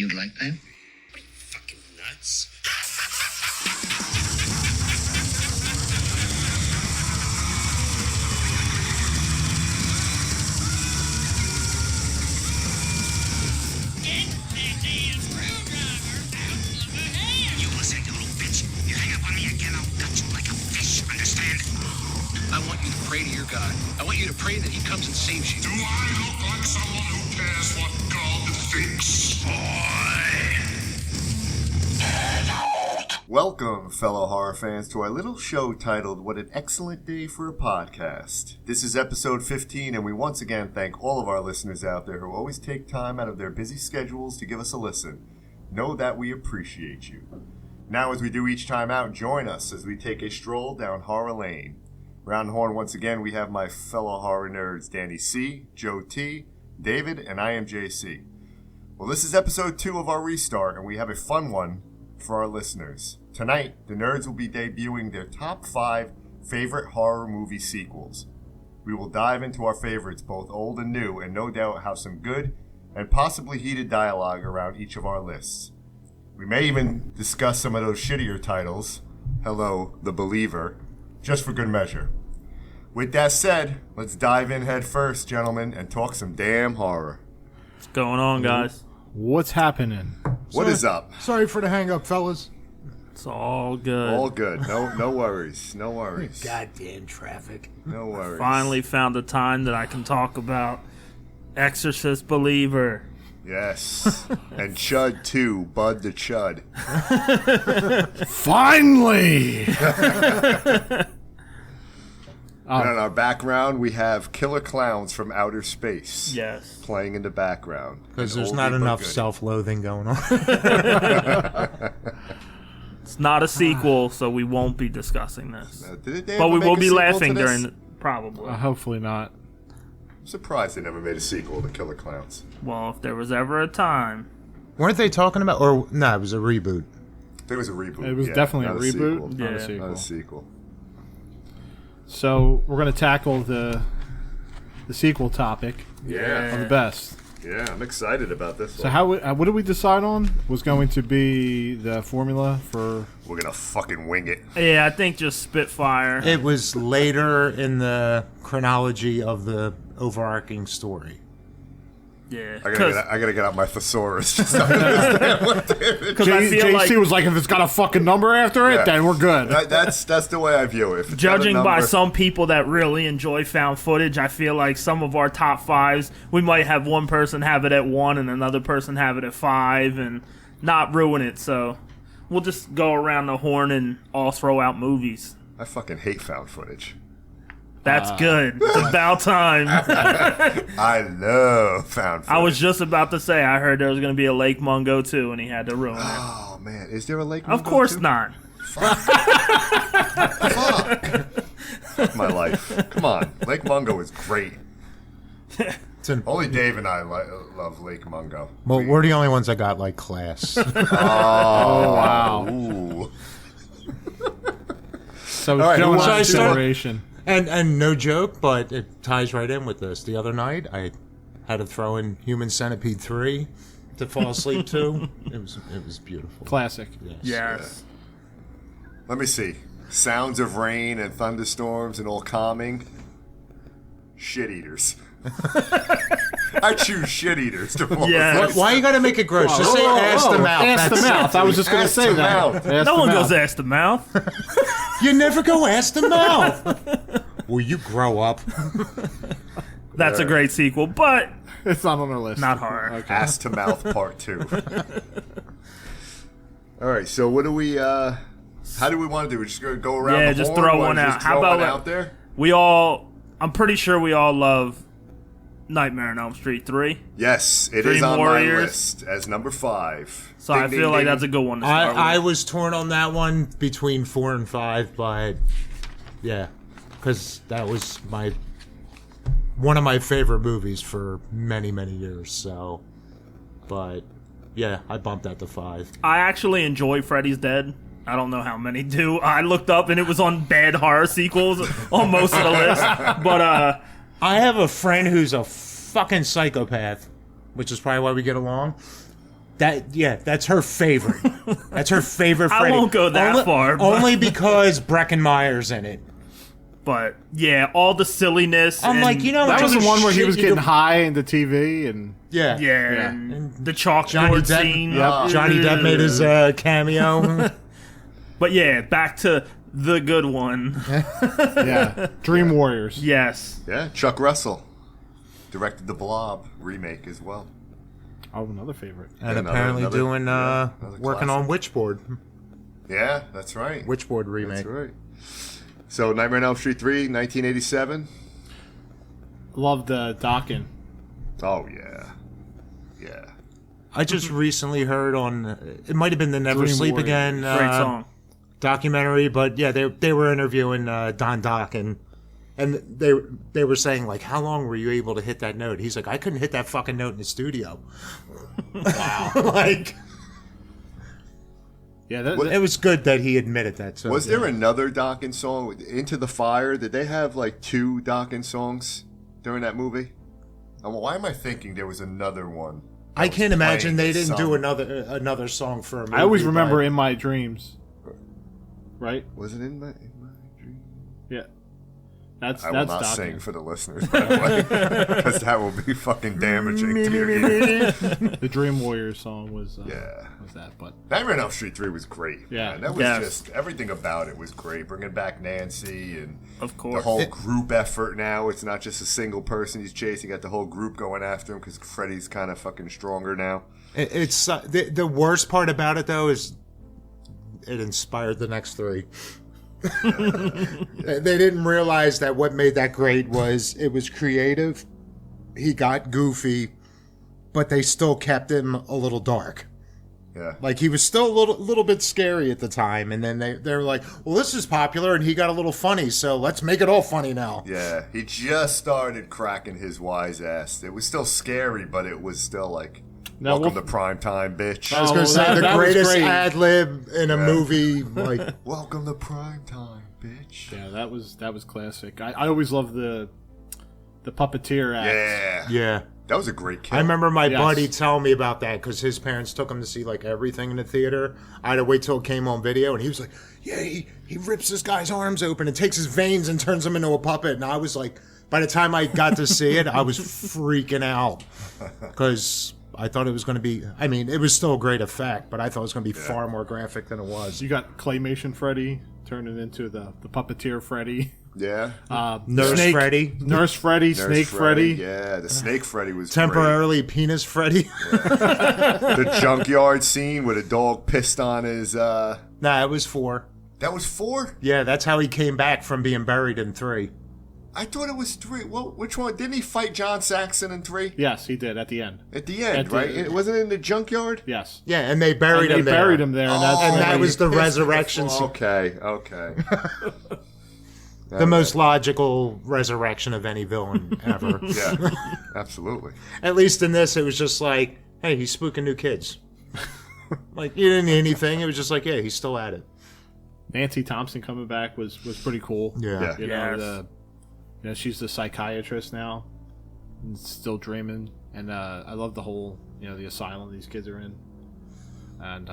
You'd like that? What are you, fucking nuts? You listen, you little bitch. You hang up on me again, I'll gut you like a fish, understand? I want you to pray to your God. I want you to pray that he comes and saves you. Do I look like someone who cares what God thinks? Welcome, fellow horror fans, to our little show titled What an Excellent Day for a Podcast. This is episode 15, and we once again thank all of our listeners out there who always take time out of their busy schedules to give us a listen. Know that we appreciate you. Now, as we do each time out, join us as we take a stroll down horror lane. Round the horn once again, we have my fellow horror nerds, Danny C., Joe T., David, and I am JC. Well, this is episode 2 of our restart, and we have a fun one for our listeners. Tonight, the nerds will be debuting their top 5 favorite horror movie sequels. We will dive into our favorites, both old and new, and no doubt have some good and possibly heated dialogue around each of our lists. We may even discuss some of those shittier titles, hello, The Believer, just for good measure. With that said, let's dive in head first, gentlemen, and talk some damn horror. What's going on, guys? What's happening? What is up? Sorry for the hang-up, fellas. It's all good. All good. No worries. No worries. Goddamn traffic. No worries. Finally found a time that I can talk about Exorcist Believer. Yes. And Chud too, Bud the Chud. Finally! And in our background, we have Killer Clowns from Outer Space. Yes. Playing in the background. Because there's An not oldie but enough goodie. self-loathing going on. It's not a sequel, so we won't be discussing this. Did they But ever we make will a be sequel laughing to this? during probably. Hopefully not. I'm surprised they never made a sequel to Killer Clowns. Well, if there was ever a time. Weren't they talking about... Or, no, it was a reboot. It was a reboot. It was yeah, definitely a not reboot. sequel. Not a Yeah. sequel. Not a sequel. So we're going to tackle the sequel topic Yeah. of the best. Yeah, I'm excited about this So one. what did we decide on? Was going to be the formula for... We're gonna fucking wing it. Yeah, I think just Spitfire. It was later in the chronology of the overarching story. Yeah. I gotta get out my thesaurus. Just to understand what Because I feel JC like, was like, if it's got a fucking number after it, Yeah. then we're good. that's the way I view it. If it's got a judging by number- some people that really enjoy found footage, I feel like some of our top 5s, we might have one person have it at 1 and another person have it at 5 and not ruin it. So we'll just go around the horn and all throw out movies. I fucking hate found footage. That's good. It's about time. I love found footage. I was just about to say, I heard there was going to be a Lake Mungo too, and he had to ruin it. Oh man, is there a Lake? Of Mungo course too? not. Fuck my life. Come on, Lake Mungo is great. Only Dave and I love Lake Mungo. Well, we're the only ones that got, like, class. Oh wow. Ooh. So All right, who Joe's wants to start? generation. and no joke, but it ties right in with this. The other night, I had to throw in Human Centipede 3 to fall asleep to. It was beautiful. Classic. Yes. Let me see. Sounds of rain and thunderstorms and all calming. Shit eaters. I choose shit eaters to fall Yeah. asleep. Why you gotta make it gross? Just say ass to mouth. Ass to That's mouth. I was just going to Ass say to that. mouth. Ass No to one mouth. goes ass to mouth. it. You never go ass to mouth. Will you grow up? That's a great sequel, but It's not on our list. not horror. Okay. Ass to mouth part 2. All right, so what do we? How do we want to do? We're just gonna go around. Yeah, the just horn? throw Wanna one out. just How throw about one it- out there? I'm pretty sure we all love Nightmare on Elm Street 3. Yes, it Dream is on Warriors. my list as number 5. So I feel like that's a good one to start I with. was torn on that one between 4 and 5, but yeah, because that was one of my favorite movies for many, many years. So, but yeah, I bumped that to 5. I actually enjoy Freddy's Dead. I don't know how many do. I looked up and it was on bad horror sequels on most of the list. But I have a friend who's a fucking psychopath, which is probably why we get along. That's her favorite. That's her favorite Freddy. I won't go that far. But, Only because Breckenmeyer's in it. but yeah, all the silliness. I'm and, like, you know, That was the just one where he shit was you getting don't- high into TV and Yeah. yeah, and the Johnny chalkboard Depp, scene. Johnny Depp made his cameo. But yeah, back to the good one. yeah, Dream Warriors. Yes. Yeah, Chuck Russell directed the Blob remake as well. Oh, another favorite. And Another- apparently another- doing yeah, another working classic. on Witchboard. Yeah, that's right. Witchboard remake. That's right. So Nightmare on Elm Street 3, 1987. Loved Dokken. Oh yeah, yeah. I just recently heard on it might have been the Never Dream Sleep Warrior. Again Great song. documentary, but yeah, they were interviewing Don Dokken, and they were saying like, how long were you able to hit that note? He's like, I couldn't hit that fucking note in the studio. Wow, like Yeah, it was good that he admitted that. So, Was there another Dokken song, Into the Fire? Did they have like 2 Dokken songs during that movie? Why am I thinking there was another one? I can't imagine they playing didn't some- do another song for a movie. I always remember but- In My Dreams. Right? Was it in my dream? Yeah. That's I will not Dokken. sing for the listeners, by the way, because that will be fucking damaging to your ears. The Dream Warriors song was Yeah. was that, but Nightmare on Elm Street 3 was great. Yeah. Man. That was Yes. just, everything about it was great. Bringing back Nancy and Of the course. whole group effort now. It's not just a single person he's chasing. You got the whole group going after him because Freddy's kind of fucking stronger now. It's the worst part about it though is it inspired the next 3. They didn't realize that what made that great was it was creative. He got goofy, but they still kept him a little dark. Yeah. Like he was still a little bit scary at the time, and then they're like, "Well, this is popular, and he got a little funny, so let's make it all funny now." Yeah. He just started cracking his wise ass. It was still scary, but it was still like, No, welcome well- to prime time, bitch. I was going to say the that was greatest great. ad lib in a movie. Like, Welcome to prime time, bitch. yeah, that was classic. I always loved the puppeteer act. Yeah. yeah. That was a great kill. I remember my Yes. buddy telling me about that because his parents took him to see like everything in the theater. I had to wait till it came on video, and he was like, "Yeah, he rips this guy's arms open and takes his veins and turns him into a puppet." And I was like, by the time I got to see it, I was freaking out because I thought it was going to be. I mean, it was still a great effect, but I thought it was going to be far more graphic than it was. You got Claymation Freddy turning into the puppeteer Freddy. Yeah. Nurse Snake, Freddy, Nurse Freddy, Nurse Snake Freddy. Yeah, the Snake Freddy was temporarily penis Freddy. great. The junkyard scene with a dog pissed on his. Nah, it was 4. That was 4? Yeah, that's how he came back from being buried in 3. I thought it was 3. Well, which one? Didn't he fight John Saxon in 3? Yes, he did at the end. At the end, At the- right? It wasn't in the junkyard? Yes. Yeah, and they buried And him they there. buried him there, and that's and when that he- was the Pissed resurrection scene. Okay, okay. The most logical resurrection of any villain ever. Yeah, absolutely. At least in this, it was just like, hey, he's spooking new kids. Like, you didn't need anything. It was just like, yeah, he's still at it. Nancy Thompson coming back was pretty cool. Yeah. You know, Yes. she's the psychiatrist now, and still dreaming. And I love the whole, the asylum these kids are in. And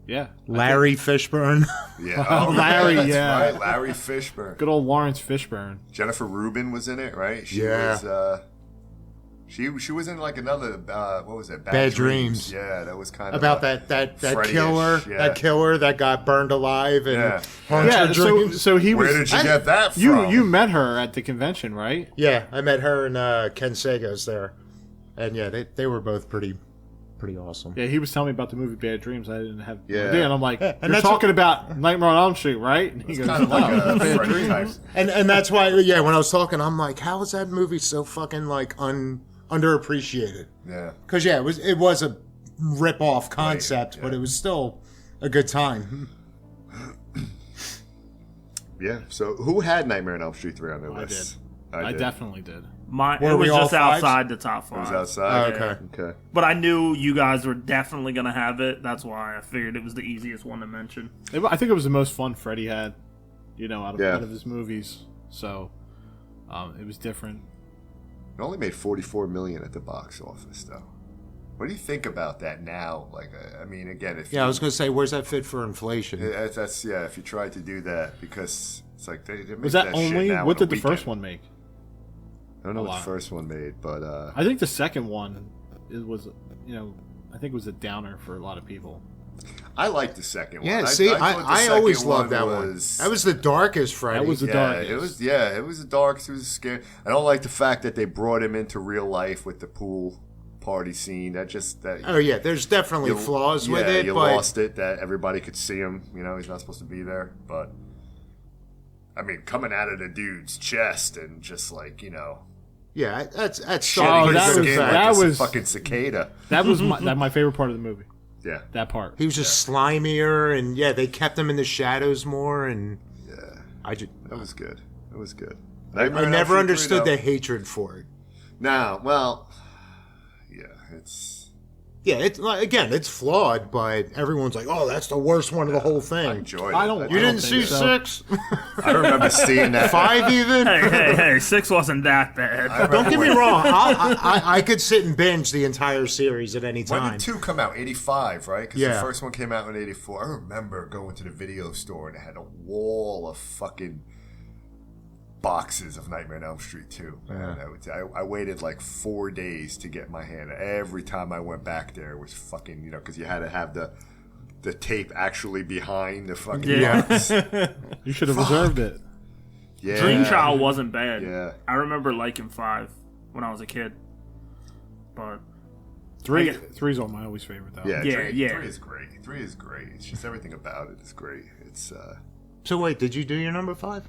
yeah, Larry Fishburne. Yeah. Oh, Larry, that's yeah. right. Larry Fishburne. good old Lawrence Fishburne. Jennifer Rubin was in it, right? She Yeah. was. She was in like another. What was it? Bad Dreams. Yeah, that was kind About of that Freddy-ish, killer, yeah. that killer that got burned alive and Yeah. haunts Yeah, your so dreams. so he Where was. did you get that from? You met her at the convention, right? Yeah, I met her and Ken Sago's there, and yeah, they were both pretty awesome. Yeah, he was telling me about the movie Bad Dreams. I didn't have Yeah. idea, and I'm like, and "You're that's talking about Nightmare on Elm Street, right?" And he goes, kind of like "No, a Bad Freddy type. Dreams." And that's why, yeah, when I was talking, I'm like, how is that movie so fucking like underappreciated? Yeah. Because yeah, it was a rip off concept, but it was still a good time. Yeah. So who had Nightmare on Elm Street 3 on their I list? I did. definitely did. It Were we was all just fives? outside the top It was 5. outside. Oh, okay. Okay. But I knew you guys were definitely going to have it. That's why I figured it was the easiest one to mention. I think it was the most fun Freddy had, out Yeah. of his movies. So it was different. It only made $44 million at the box office, though. What do you think about that now? Like, I mean, again, if I was going to say, where's that fit for inflation? that's if you try to do that, because it's like they make Was that shit only? now What in a did the weekend. first one make? I don't know A what lot. the first one made, but I think the second one was, I think it was a downer for a lot of people. I like the second one. Yeah, thought see, the I second always loved that one. was- That was the darkest Freddy. That was the Yeah, darkest. it was the darkest. It was scary. I don't like the fact that they brought him into real life with the pool party scene. Oh yeah, there's definitely flaws with it, you but lost it that everybody could see him. He's not supposed to be there, but I mean, coming out of the dude's chest and just like yeah, that's shitting that his was- skin that like was- a fucking cicada. That was my favorite part of the movie. Yeah, That part. he was just slimier, and they kept him in the shadows more, and that was good. It was good. I Nightmare on Elm never Street understood 3, the hatred for it. No, well, yeah, it's. Yeah, it's flawed, but everyone's like, "Oh, that's the worst one of the whole I thing." enjoyed I it. don't- You I didn't see think so. 6, I remember seeing that. 5 even. Hey, 6 wasn't that bad. Don't get me wrong. I could sit and binge the entire series at any When time. did 2 come out? 85, right? Because the Yeah. first one came out in 84. I remember going to the video store and it had a wall of fucking boxes of Nightmare on Elm Street 2. Yeah. And I waited like 4 days to get my hand. Every time I went back there, it was fucking, because you had to have the tape actually behind the fucking Yeah. box. You should have reserved it. Yeah. Dream Child wasn't bad. Yeah. I remember liking 5 when I was a kid. But Three's on my always favorite though. Yeah, Yeah, 3 yeah. is great. 3 is great. It's just everything about it is great. It's So wait, did you do your number 5?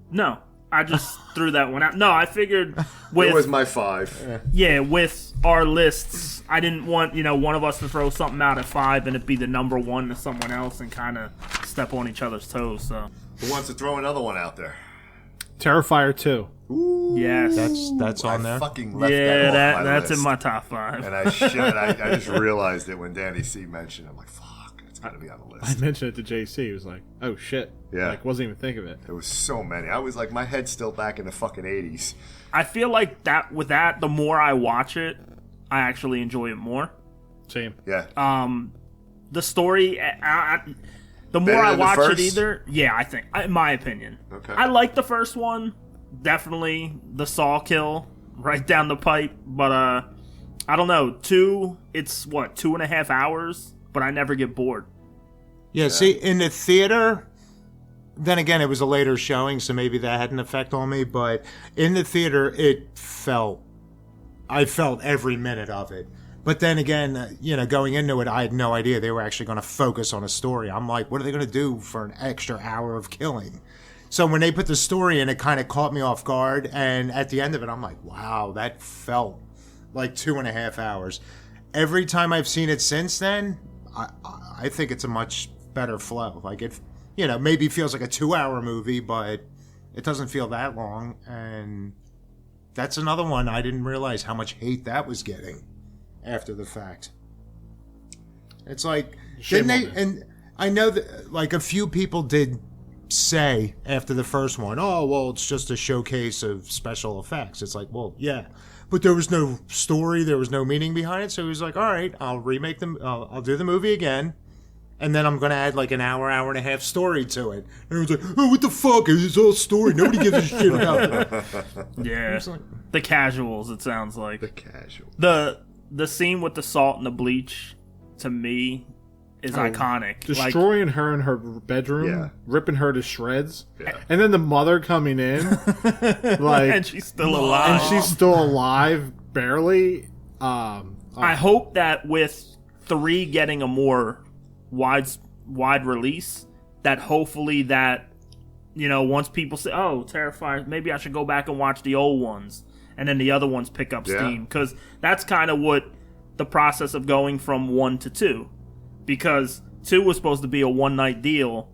no, I just threw that one out. No, I figured it with was my 5. with our lists, I didn't want one of us to throw something out at 5 and it be the number 1 to someone else and kind of step on each other's toes. So Who wants to throw another one out there? Terrifier 2. yes, That's on I there. fucking left that off my that's list. in my top 5. And I should. I just realized it when Danny C mentioned it. I'm like, fuck, it's got to be on the I list. mentioned it to JC. He was like, "Oh shit!" Yeah. Like wasn't even thinking of it. There was so many. I was like, my head's still back in the fucking 80s. I feel like that the more I watch it, I actually enjoy it more. Same. Yeah. The story, the more Better I than the watch it, first? I think, in my opinion, Okay. I like the first one. Definitely the Saw kill right down the pipe, but I don't know. 2, it's 2.5 hours, but I never get bored. Yeah, see, in the theater, then again, it was a later showing, so maybe that had an effect on me, but in the theater, I felt every minute of it. But then again, going into it, I had no idea they were actually going to focus on a story. I'm like, what are they going to do for an extra hour of killing? So when they put the story in, it kind of caught me off guard, and at the end of it, I'm like, wow, that felt like 2.5 hours. Every time I've seen it since then, I think it's a much better flow. Like it, maybe feels like a 2-hour movie, but it doesn't feel that long. And that's another one I didn't realize how much hate that was getting after the fact. It's like, Shame didn't they? on And I know that like a few people did say after the first one, oh well, it's just a showcase of special effects. It's like, well, yeah, but there was no story, there was no meaning behind it. So he was like, all right, I'll remake them, I'll do the movie again, and then I'm gonna add like an hour and a half story to it. And it was like, oh, what the fuck? It's all story. Nobody gives a shit about it. Yeah, the casuals. It sounds like The casual. the scene with the salt and the bleach to me is iconic. Destroying her in her bedroom, Yeah. ripping her to shreds, Yeah. and then the mother coming in, like, and she's still alive. and she's still alive, barely. I hope that with 3 getting a more wide release, that hopefully that once people say, "Oh, Terrifier," maybe I should go back and watch the old ones, and then the other ones pick up steam, because that's kind of what the process of going from 1 to 2, because 2 was supposed to be a one-night deal,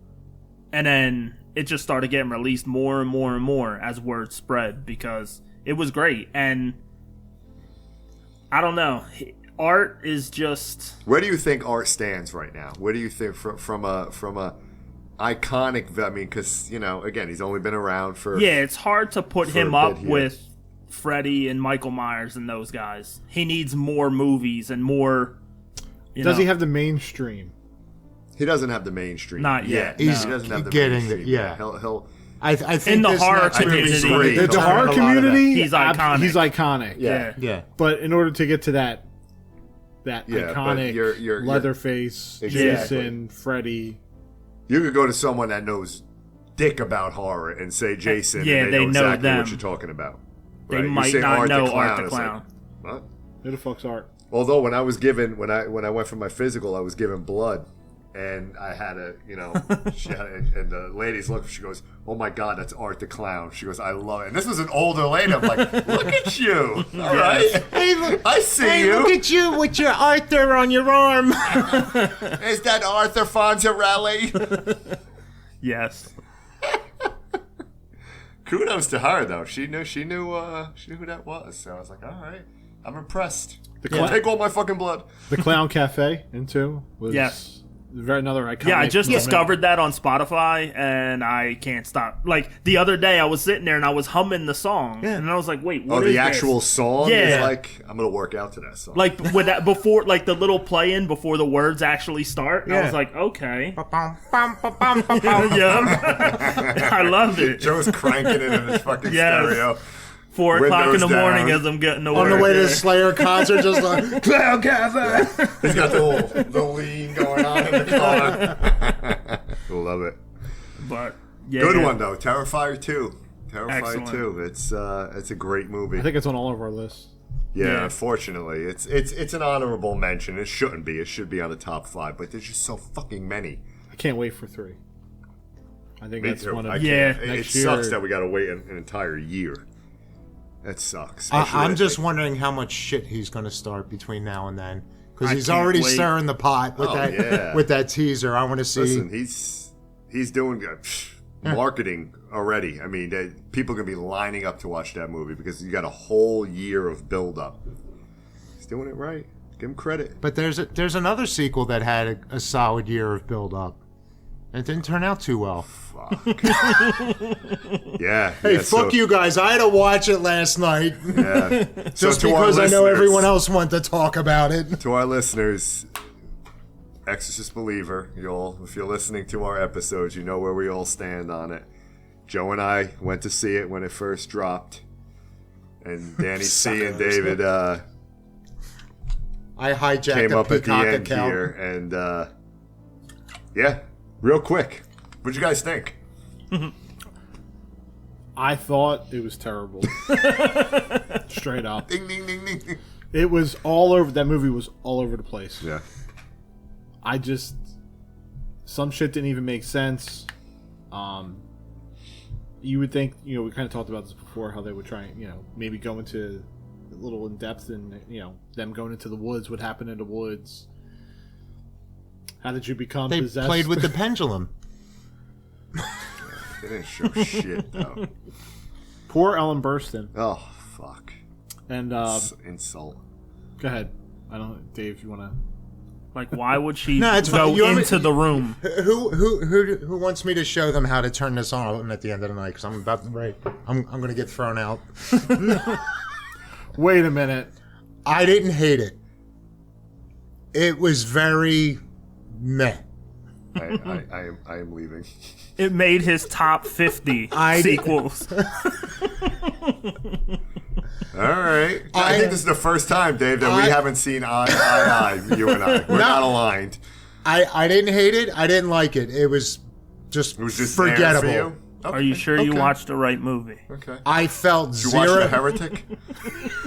and then it just started getting released more and more and more as word spread, because it was great. And I don't know, art is just... Where do you think art stands right now? Where do you think from a iconic? I mean, because again, he's only been around for Yeah, it's hard to put for him a up bit here. with Freddy and Michael Myers and those guys. He needs more movies and more. Does he have the mainstream? He doesn't have the mainstream. Not yet. He No. doesn't have the getting mainstream. it, yeah. He'll I think In the this horror next movie's community, great. The horror A lot of community, He's iconic. He's iconic. Yeah. Yeah. But in order to get to that Yeah, but iconic you're- Leatherface, Exactly. Jason, Freddy. You could go to someone that knows dick about horror and say Jason, Yeah, and they know know exactly them. what you're talking about. They Right? You might say not Art know the Art the it's like, Clown. what? Who the fuck's Art? Although when I was given when I went for my physical, I was given blood, and I had a and the lady's look. She goes, "Oh my God, that's Art the Clown." She goes, "I love it." And this was an older lady. I'm like, "Look at you! All right, Hey, look, I see hey, you. look at you with your Arthur on your arm. Is that Arthur Fonzarelli?" Yes. Kudos to her though. She knew who that was. So I was like, all right, I'm impressed. cla- Take all my fucking blood. The Clown Cafe, into was Yes. another iconic. Yeah, I just moment. discovered that on Spotify, and I can't stop. Like, the other day, I was sitting there, and I was humming the song, and I was like, wait, what Oh, is the actual this? song Yeah. is like, I'm gonna work out to that song. Like, with that, before, like, the little play-in before the words actually start, and I Yeah. was like, okay. Bum, bum, bum, bum, bum, bum. Yeah. I loved it. Joe's cranking it in his fucking Yes. stereo. 4 o'clock in Windows the morning down. as I'm getting to On work. the way to the Yeah. Slayer concert, just like, Clown Cafe. He's got the lean going on in the car. Love it. But, yeah. Good one though. Terrifier 2. Terrifier Excellent. 2. It's a great movie. I think it's on all of our lists. Yeah, Yeah. unfortunately, it's an honorable mention. It shouldn't be. It should be on the top 5, but there's just so fucking many. I can't wait for 3. I think Me that's too. one of I Yeah. can't. It next sucks year. that we got to wait an entire year. That sucks. I'm just wondering how much shit he's going to start between now and then. Because I he's can't already wait. stirring the pot with with that teaser. I want to see. Listen, he's doing marketing already. I mean, people are gonna be lining up to watch that movie because you got a whole year of build up. He's doing it right. Give him credit. But there's another sequel that had a solid year of build up. It didn't turn out too well. Fuck. Yeah. Hey, yeah, fuck you guys. I had to watch it last night. Yeah. Just So to our because I know listeners- everyone else wanted to talk about it. To our listeners, Exorcist Believer, if you're listening to our episodes, you know where we all stand on it. Joe and I went to see it when it first dropped, and Danny C and David I hijacked came a up at the Peacock end account. here, and yeah, real quick, what'd you guys think? I thought it was terrible. Straight up. Ding ding ding ding. It was all over. That movie was all over the place. Yeah, Some shit didn't even make sense. You would think, we kind of talked about this before, how they would try and, maybe go into a little in depth and, them going into the woods, what happened in the woods. How did you become They possessed? played with the pendulum. they didn't show shit though. Poor Ellen Burstyn. Oh fuck, And, insult. go ahead. Dave, you want to... Like, why would she No, it's go fine. You want me- into the room? Who wants me to show them how to turn this on at the end of the night? Because I'm about to break. I'm going to get thrown out. Wait a minute. I didn't hate it. It was very meh. I am leaving. It made his top 50 sequels. All right. I think this is the first time, Dave, that we haven't seen eye, you and I. We're not aligned. I didn't hate it. I didn't like it. It was just forgettable. there for you? Okay, Are you sure you okay. watched the right movie? Okay. I felt Did you watch zero. The Heretic?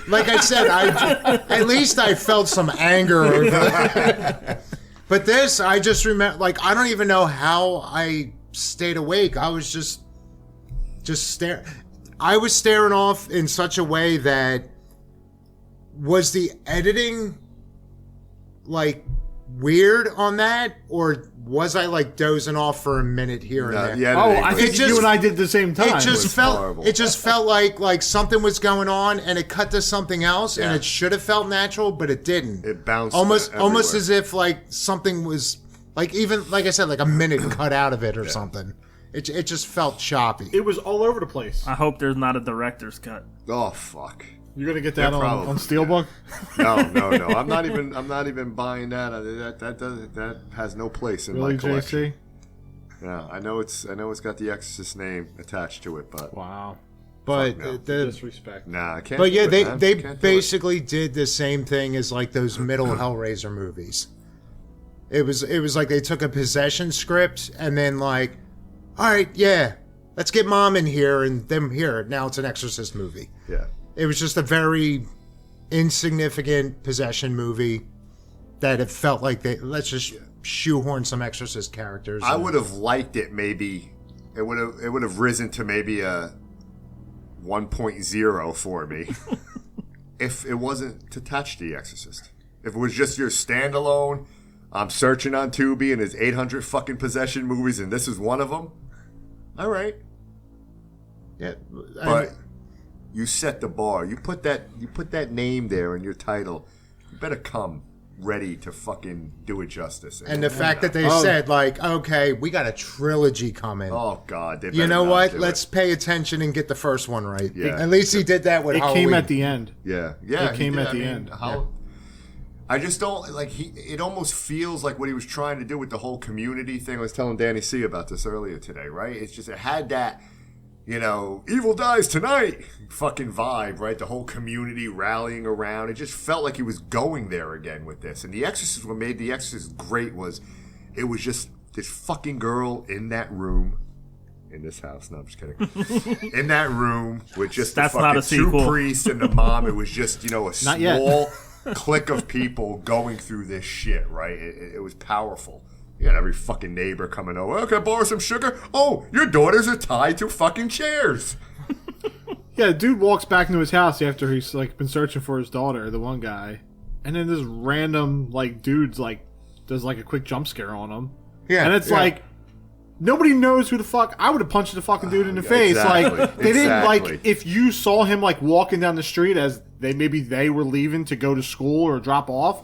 Like I said, at least I felt some anger over it. But this, I just remember, like, I don't even know how I stayed awake. I was just staring. I was staring off in such a way that, was the editing, like, weird on that? Or was I, like, dozing off for a minute here and there? Yeah. Oh, I think just- you and I did the same time. It just horrible. felt like something was going on, and it cut to something else, and Yeah. it should have felt natural, but it didn't. It bounced almost everywhere. as if like something was like, even like I said, like a minute cut out of it or something. It just felt choppy. It was all over the place. I hope there's not a director's cut. Oh fuck. You're gonna get that Yeah, on Steelbook? No. I'm not even buying that. That has no place in Really, my collection. JC? Yeah, I know it's got the Exorcist name attached to it, but Wow. But no. Disrespect. nah, I can't. But yeah, do it, man. they Can't do it. basically did the same thing as like those middle Hellraiser movies. It was like they took a possession script and then like, all right, yeah, let's get mom in here and them here. Now it's an Exorcist movie. Yeah. It was just a very insignificant possession movie that it felt like let's just shoehorn some Exorcist characters. I in. would have liked it. Maybe it would have risen to maybe a 1.0 for me if it wasn't attached to The Exorcist. If it was just your standalone, I'm searching on Tubi and there's 800 fucking possession movies and this is one of them. All right, Yeah, but you set the bar. You put that name there in your title. You better come ready to fucking do it justice. and the fact that they said like, okay, we got a trilogy coming. oh god, they You better know not what? do Let's it. pay attention and get the first one right. Yeah. At least he did that with It Halloween. came at the end. Yeah. It came he did. at the I mean, end. How? I just don't like it almost feels like what he was trying to do with the whole community thing. I was telling Danny C about this earlier today, right? It's just it had that, evil dies tonight fucking vibe, right? The whole community rallying around. It just felt like he was going there again with this. And The Exorcist, what made The Exorcist great was it was just this fucking girl in that room. In this house. No, I'm just kidding. In that room with just That's the not fucking a sequel. two priests and the mom. It was just, a Not yet. small clique of people going through this shit, right? It was powerful. You had every fucking neighbor coming over. Oh, can I borrow some sugar? Oh, your daughters are tied to fucking chairs. Yeah, the dude walks back into his house after he's like been searching for his daughter, the one guy, and then this random like dude's like does like a quick jump scare on him. Yeah, and it's yeah. like nobody knows who the fuck. I would have punched the fucking dude in the face. exactly, Like they didn't exactly. like if you saw him like walking down the street as they were leaving to go to school or drop off.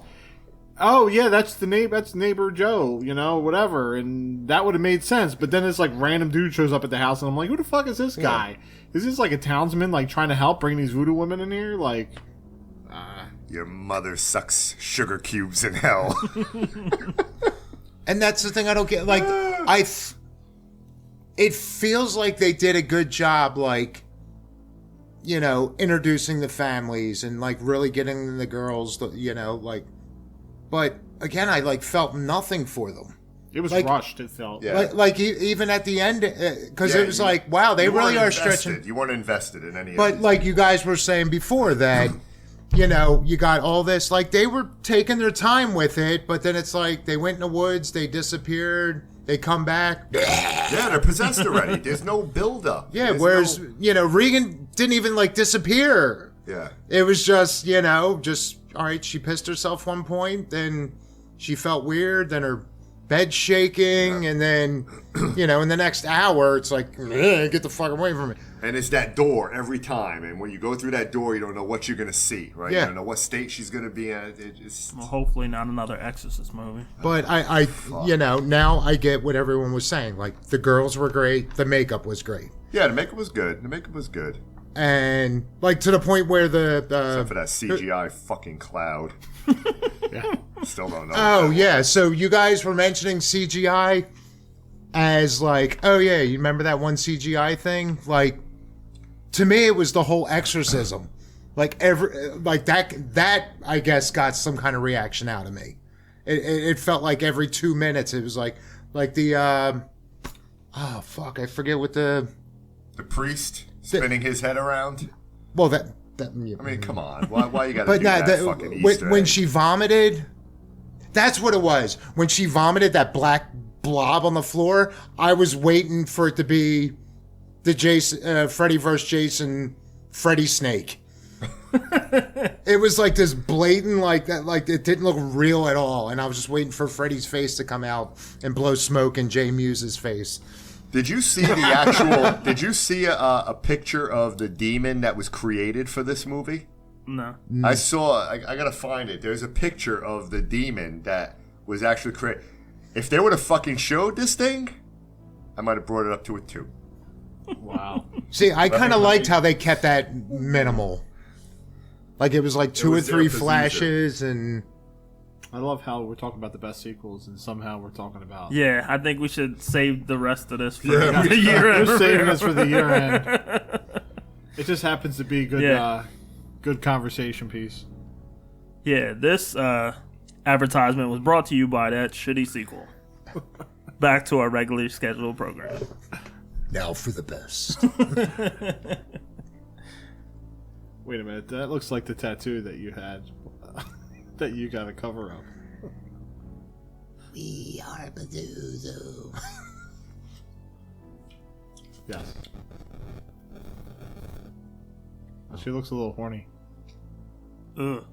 Oh yeah, that's neighbor Joe, whatever, and that would have made sense. But then this like random dude shows up at the house, and I'm like, who the fuck is this guy? Is this like a townsman like trying to help bring these voodoo women in here? Like, Your mother sucks sugar cubes in hell. And that's the thing I don't get. Like, it feels like they did a good job, like, introducing the families and like really getting the girls, like. But again, I like felt nothing for them. it was Like- rushed. It felt. Yeah. Like even at the end, because Yeah, it was you- like, wow, they You really weren't are invested. stretching. You weren't invested in any of But these. like you guys were saying before that, you got all this. Like they were taking their time with it, but then it's like they went in the woods, they disappeared, they come back. Yeah, they're possessed already. There's no buildup. Yeah, There's whereas no- Regan didn't even like disappear. Yeah. It was just just all right. She pissed herself one point, then she felt weird, then her bed's shaking, and then in the next hour it's like get the fuck away from me. And it's that door every time. And when you go through that door, you don't know what you're going to see, right? Yeah. You don't know what state she's going to be in. It's Well, hopefully not another Exorcist movie. But I now I get what everyone was saying. Like the girls were great, the makeup was great, yeah, the makeup was good. The makeup was good. and like to the point where Except for that CGI fucking cloud. Yeah. Still don't know. oh yeah, so you guys were mentioning CGI as like, oh yeah, you remember that one CGI thing? Like to me, it was the whole exorcism. Like that I guess got some kind of reaction out of me. It felt like every 2 minutes it was like the oh fuck, I forget what the priest spinning his head around. well that I mean, come on. Why you got to but do no, that fucking Easter when egg? she vomited, that's what it was. When she vomited that black blob on the floor, I was waiting for it to be the Jason, Freddy vs. Jason, Freddy Snake. It was like this blatant, like that, like it didn't look real at all, and I was just waiting for Freddy's face to come out and blow smoke in Jay Muse's face. Did you see the actual? Did you see a picture of the demon that was created for this movie? No. I saw. I gotta find it. There's a picture of the demon that was actually created. If they would have fucking showed this thing, I might have brought it up to a 2. Wow. See, I kind of liked how they kept that minimal. Like it was like 2 or was 3 there for flashes, and I love how we're talking about the best sequels, and somehow we're talking about. Yeah, I think we should save the rest of this for Yeah, the year end. We're saving this for the year end. It just happens to be a good, Yeah. good conversation piece. Yeah, this advertisement was brought to you by that shitty sequel. Back to our regularly scheduled program. now for the best. Wait a minute, that looks like the tattoo that you had, that you got a cover up. We are Pazuzu. Yes. She looks a little horny. Ugh.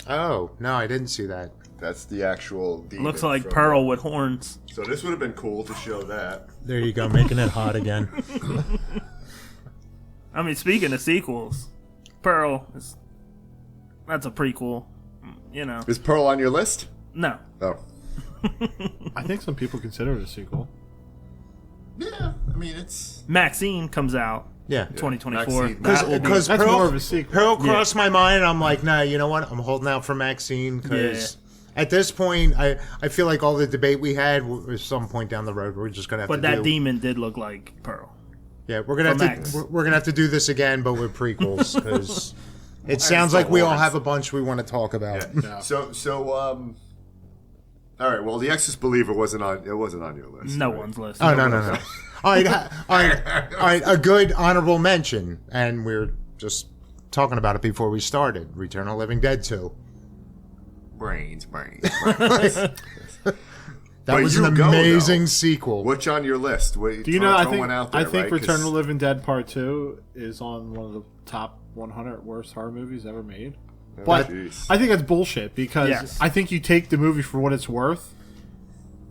Oh no, I didn't see that. That's the actual demon. Looks like from- Pearl with horns. So this would have been cool to show that. There you go, making it hot again. I mean, speaking of sequels, Pearl that's a prequel. You know. Is Pearl on your list? No. Oh. I think some people consider it a sequel. Yeah, I mean, it's... Maxine comes out Yeah, 2024. Maxine. That will be- because That's Pearl, more of a sequel. Pearl crossed my mind, and I'm like, nah, you know what? I'm holding out for Maxine because at this point, I feel like all the debate we had was some point down the road. We're just gonna have but to that do. demon did look like Pearl. Yeah, we're gonna For have Max. to we're gonna have to do this again, but with prequels because it sounds still like we all horns. have a bunch we want to talk about. Yeah. So, all right. Well, the Exorcist Believer wasn't on your list. No right? one's list. Oh no. All right. A good honorable mention, and we're just talking about it before we started. Return of the Living Dead 2. Brains. That But was you an go, amazing though. sequel. What's on your list? What, Do you know? throw one out there, I think right? Return of 'Cause- the Living Dead Part 2 is on one of the top 100 worst horror movies ever made. But jeez. I think that's bullshit because Yes. I think you take the movie for what it's worth.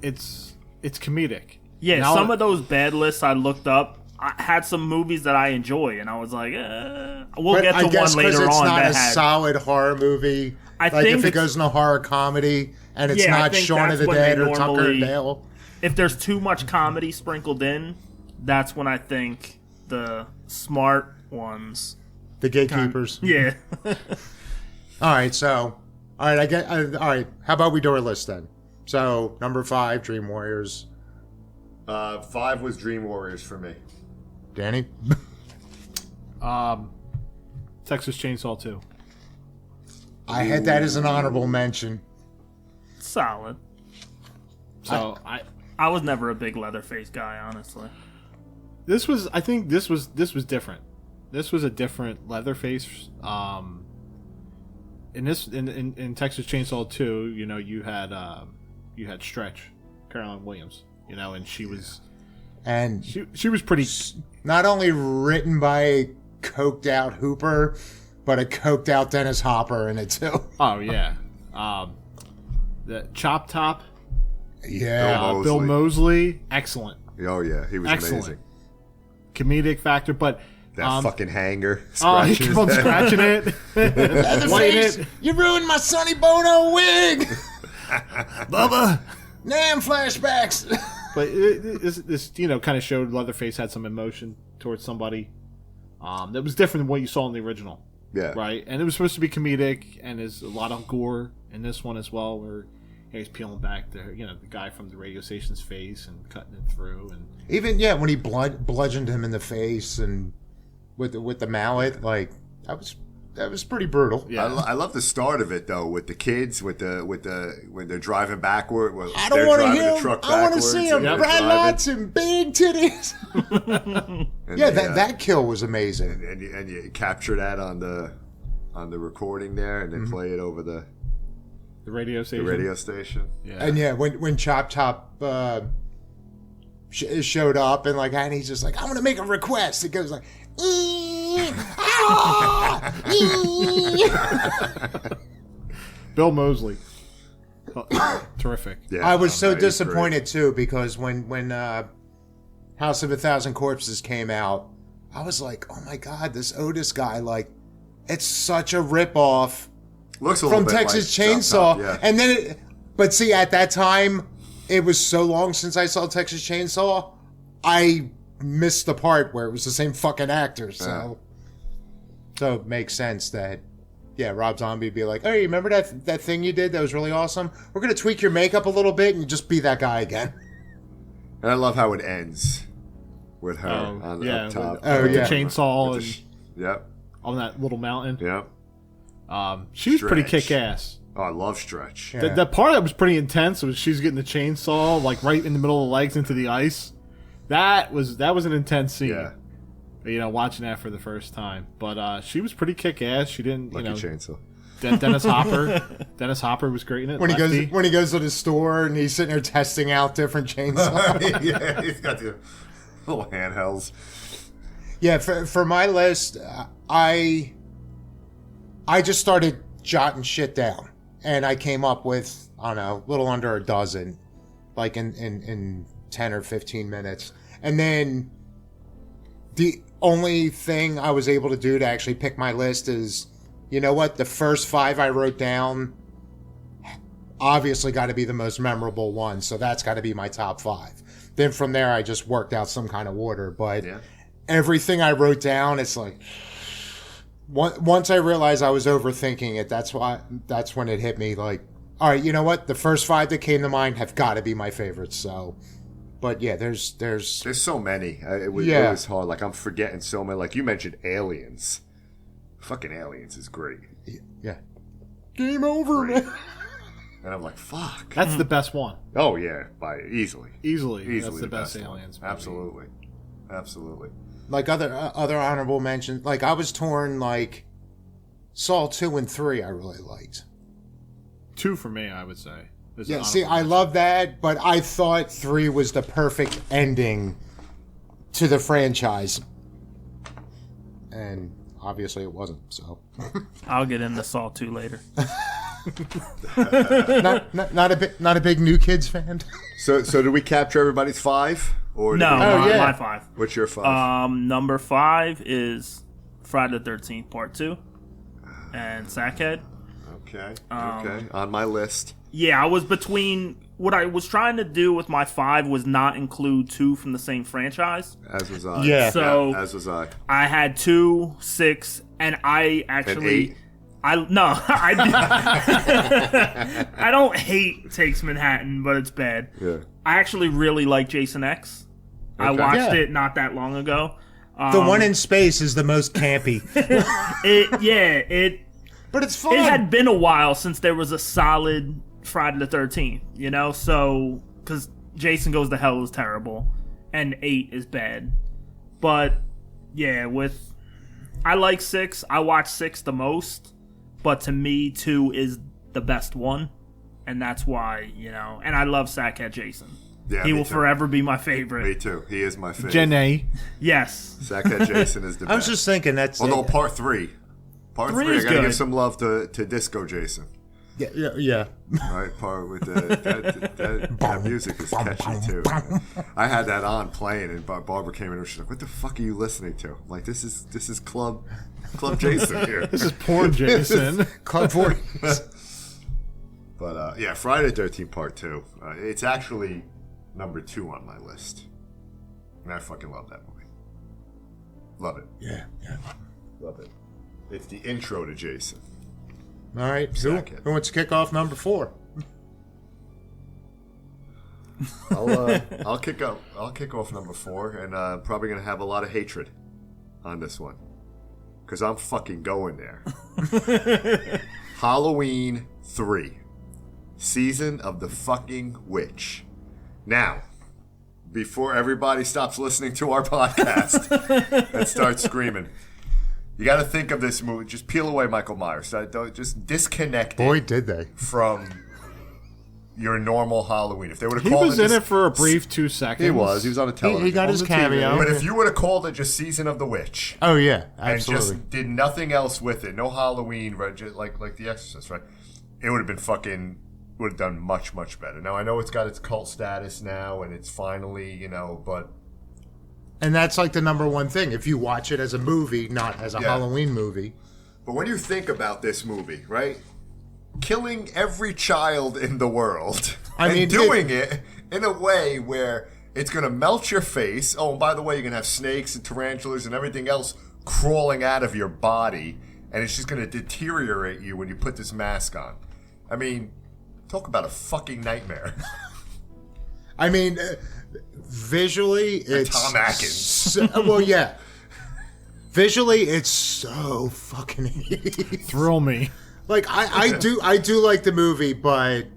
It's comedic. Yeah, Now- some of those bad lists I looked up I had some movies that I enjoy, and I was like, we'll But get to I guess one later it's on not that a had. solid horror movie. I like think if it it's- goes in a horror comedy and it's Yeah, I not think Shaun of that's the when they Dead or Tucker normally- and Dale. If there's too much comedy sprinkled in, that's when I think the smart ones. The Gatekeepers. Yeah. All right, so all right. How about we do our list then? So number 5, Dream Warriors. 5 was Dream Warriors for me. Danny. Texas Chainsaw 2. I had that as an honorable mention. Solid. So I was never a big Leatherface guy, honestly. I think this was different. This was a different Leatherface. In Texas Chainsaw 2, you had Stretch, Caroline Williams, and she was she was pretty. Not only written by a coked out Hooper, but a coked out Dennis Hopper in it too. Oh yeah, the Chop Top, Yeah. Bill Moseley, excellent, Oh yeah, he was excellent, amazing. comedic factor, but That fucking hanger. he scratching kept on his head. scratching it, lighting Leatherface, it. you ruined my Sonny Bono wig. Bubba. Damn flashbacks. But this kind of showed Leatherface had some emotion towards somebody that was different than what you saw in the original. Yeah. Right? And it was supposed to be comedic, and there's a lot of gore in this one as well, where he's peeling back the guy from the radio station's face and cutting it through. And Even when he bludgeoned him in the face and with the mallet, like that was pretty brutal. Yeah. I love the start of it though, with the kids, when they're driving backward. I don't want to hear him. Truck I want to see him. and they're Bright driving. lights and big titties. And Yeah, they, that kill was amazing. and you capture that on the recording there, and they play it over the the radio station. Yeah. And when Chop Top showed up and he's just like, I want to make a request. It goes like, Bill Moseley. Terrific. Yeah, I was so he's disappointed too because when House of a Thousand Corpses came out, I was like, oh my god, this Otis guy, it's such a ripoff great. Looks a little from bit Texas like Chainsaw. Chop Top, yeah. And then, but see, at that time, it was so long since I saw Texas Chainsaw. I missed the part where it was the same fucking actor. So it makes sense that, yeah, Rob Zombie would be like, "Hey, remember that thing you did that was really awesome? We're gonna tweak your makeup a little bit and just be that guy again." And I love how it ends with her on the top. With the chainsaw Yep. on that little mountain. Yep. She was pretty Stretch. kick-ass. Oh, I love Stretch. Yeah. The part that was pretty intense was she's getting the chainsaw like right in the middle of the legs into the ice. That was an intense scene. Yeah. You know, watching that for the first time. But she was pretty kick-ass. She didn't, Lucky chainsaw. Dennis Hopper was great in it. When Lefty. he goes to the store and he's sitting there testing out different chainsaws. Yeah, he's got the little handhelds. Yeah, for my list, I just started jotting shit down, and I came up with, I don't know, a little under a dozen, like in 10 or 15 minutes. And then the only thing I was able to do to actually pick my list is, you know what, the first 5 I wrote down obviously got to be the most memorable one, so that's got to be my top 5. Then from there, I just worked out some kind of order, but everything I wrote down, it's like, once I realized I was overthinking it, that's when it hit me, like, all right, you know what, the first 5 that came to mind have got to be my favorites, so... But yeah, there's so many. It was hard. Like, I'm forgetting so many. Like, you mentioned Aliens. Fucking Aliens is great. Yeah. Game over, man. And I'm like, fuck. That's the best one. Oh, yeah. Easily. Easily. That's the best one. Aliens movie. Absolutely. Like, other honorable mentions, like, I was torn, like, Saw 2 and 3 I really liked. 2 for me, I would say. Yeah, see, I love that, but I thought 3 was the perfect ending to the franchise. And obviously it wasn't, so. I'll get into Saw 2 later. not a big New Kids fan. So did we capture everybody's 5? Or No, my 5. What's your 5? Number 5 is Friday the 13th Part 2 and Sackhead. Okay. On my list. Yeah, I was between... What I was trying to do with my 5 was not include 2 from the same franchise. As was I. Yeah. So as was I. I had 2, 6, and I actually... And 8? I don't hate Takes Manhattan, but it's bad. Yeah. I actually really like Jason X. I Okay. watched it not that long ago. The one in space is the most campy. But it's fun. It had been a while since there was a solid Friday the 13th, you know? So, because Jason Goes to Hell is terrible, and 8 is bad. But, yeah, I like 6. I watch 6 the most, but to me, 2 is the best one. And that's why, you know, and I love Sackhead Jason. Yeah, he me will too. forever be my favorite. Me too. He is my favorite. Gen A. Yes. Sackhead Jason is the best. I was just thinking that's... Although Part 3. Part 3 is I gotta good. give some love to Disco Jason. Yeah. Right, part with that music is catchy too. I had that on playing, and Barbara came in and she's like, "What the fuck are you listening to?" I'm like, this is Club Jason here. This is porn Jason. Club 40. But yeah, Friday the 13th Part 2. It's actually number 2 on my list, and I fucking love that movie. Love it. Yeah. Love it. It's the intro to Jason. All right. Who wants to kick off number 4? I'll kick off number 4, and I'm probably gonna have a lot of hatred on this one, because I'm fucking going there. Halloween 3, Season of the Fucking Witch. Now, before everybody stops listening to our podcast and starts screaming, you got to think of this movie. Just peel away Michael Myers. Don't just disconnect Boy, it did they. from your normal Halloween. If they would have He called was it in just, it for a brief 2 seconds. He was on a television. He got his On the TV. cameo. But if you would have called it just Season of the Witch Oh, yeah. and Absolutely. just did nothing else with it, no Halloween, right, just like The Exorcist, right? It would have been would have done much, much better. Now, I know it's got its cult status now, and it's finally, you know, but... And that's like the number one thing. If you watch it as a movie, not as a Halloween movie. But when you think about this movie, right? Killing every child in the world. Doing it in a way where It's going to melt your face. Oh, and by the way, you're going to have snakes and tarantulas and everything else crawling out of your body. And it's just going to deteriorate you when you put this mask on. I mean, talk about a fucking nightmare. I mean, visually, it's Tom Atkins. Well, yeah. Visually, it's so fucking Thrill me. like I do like the movie, but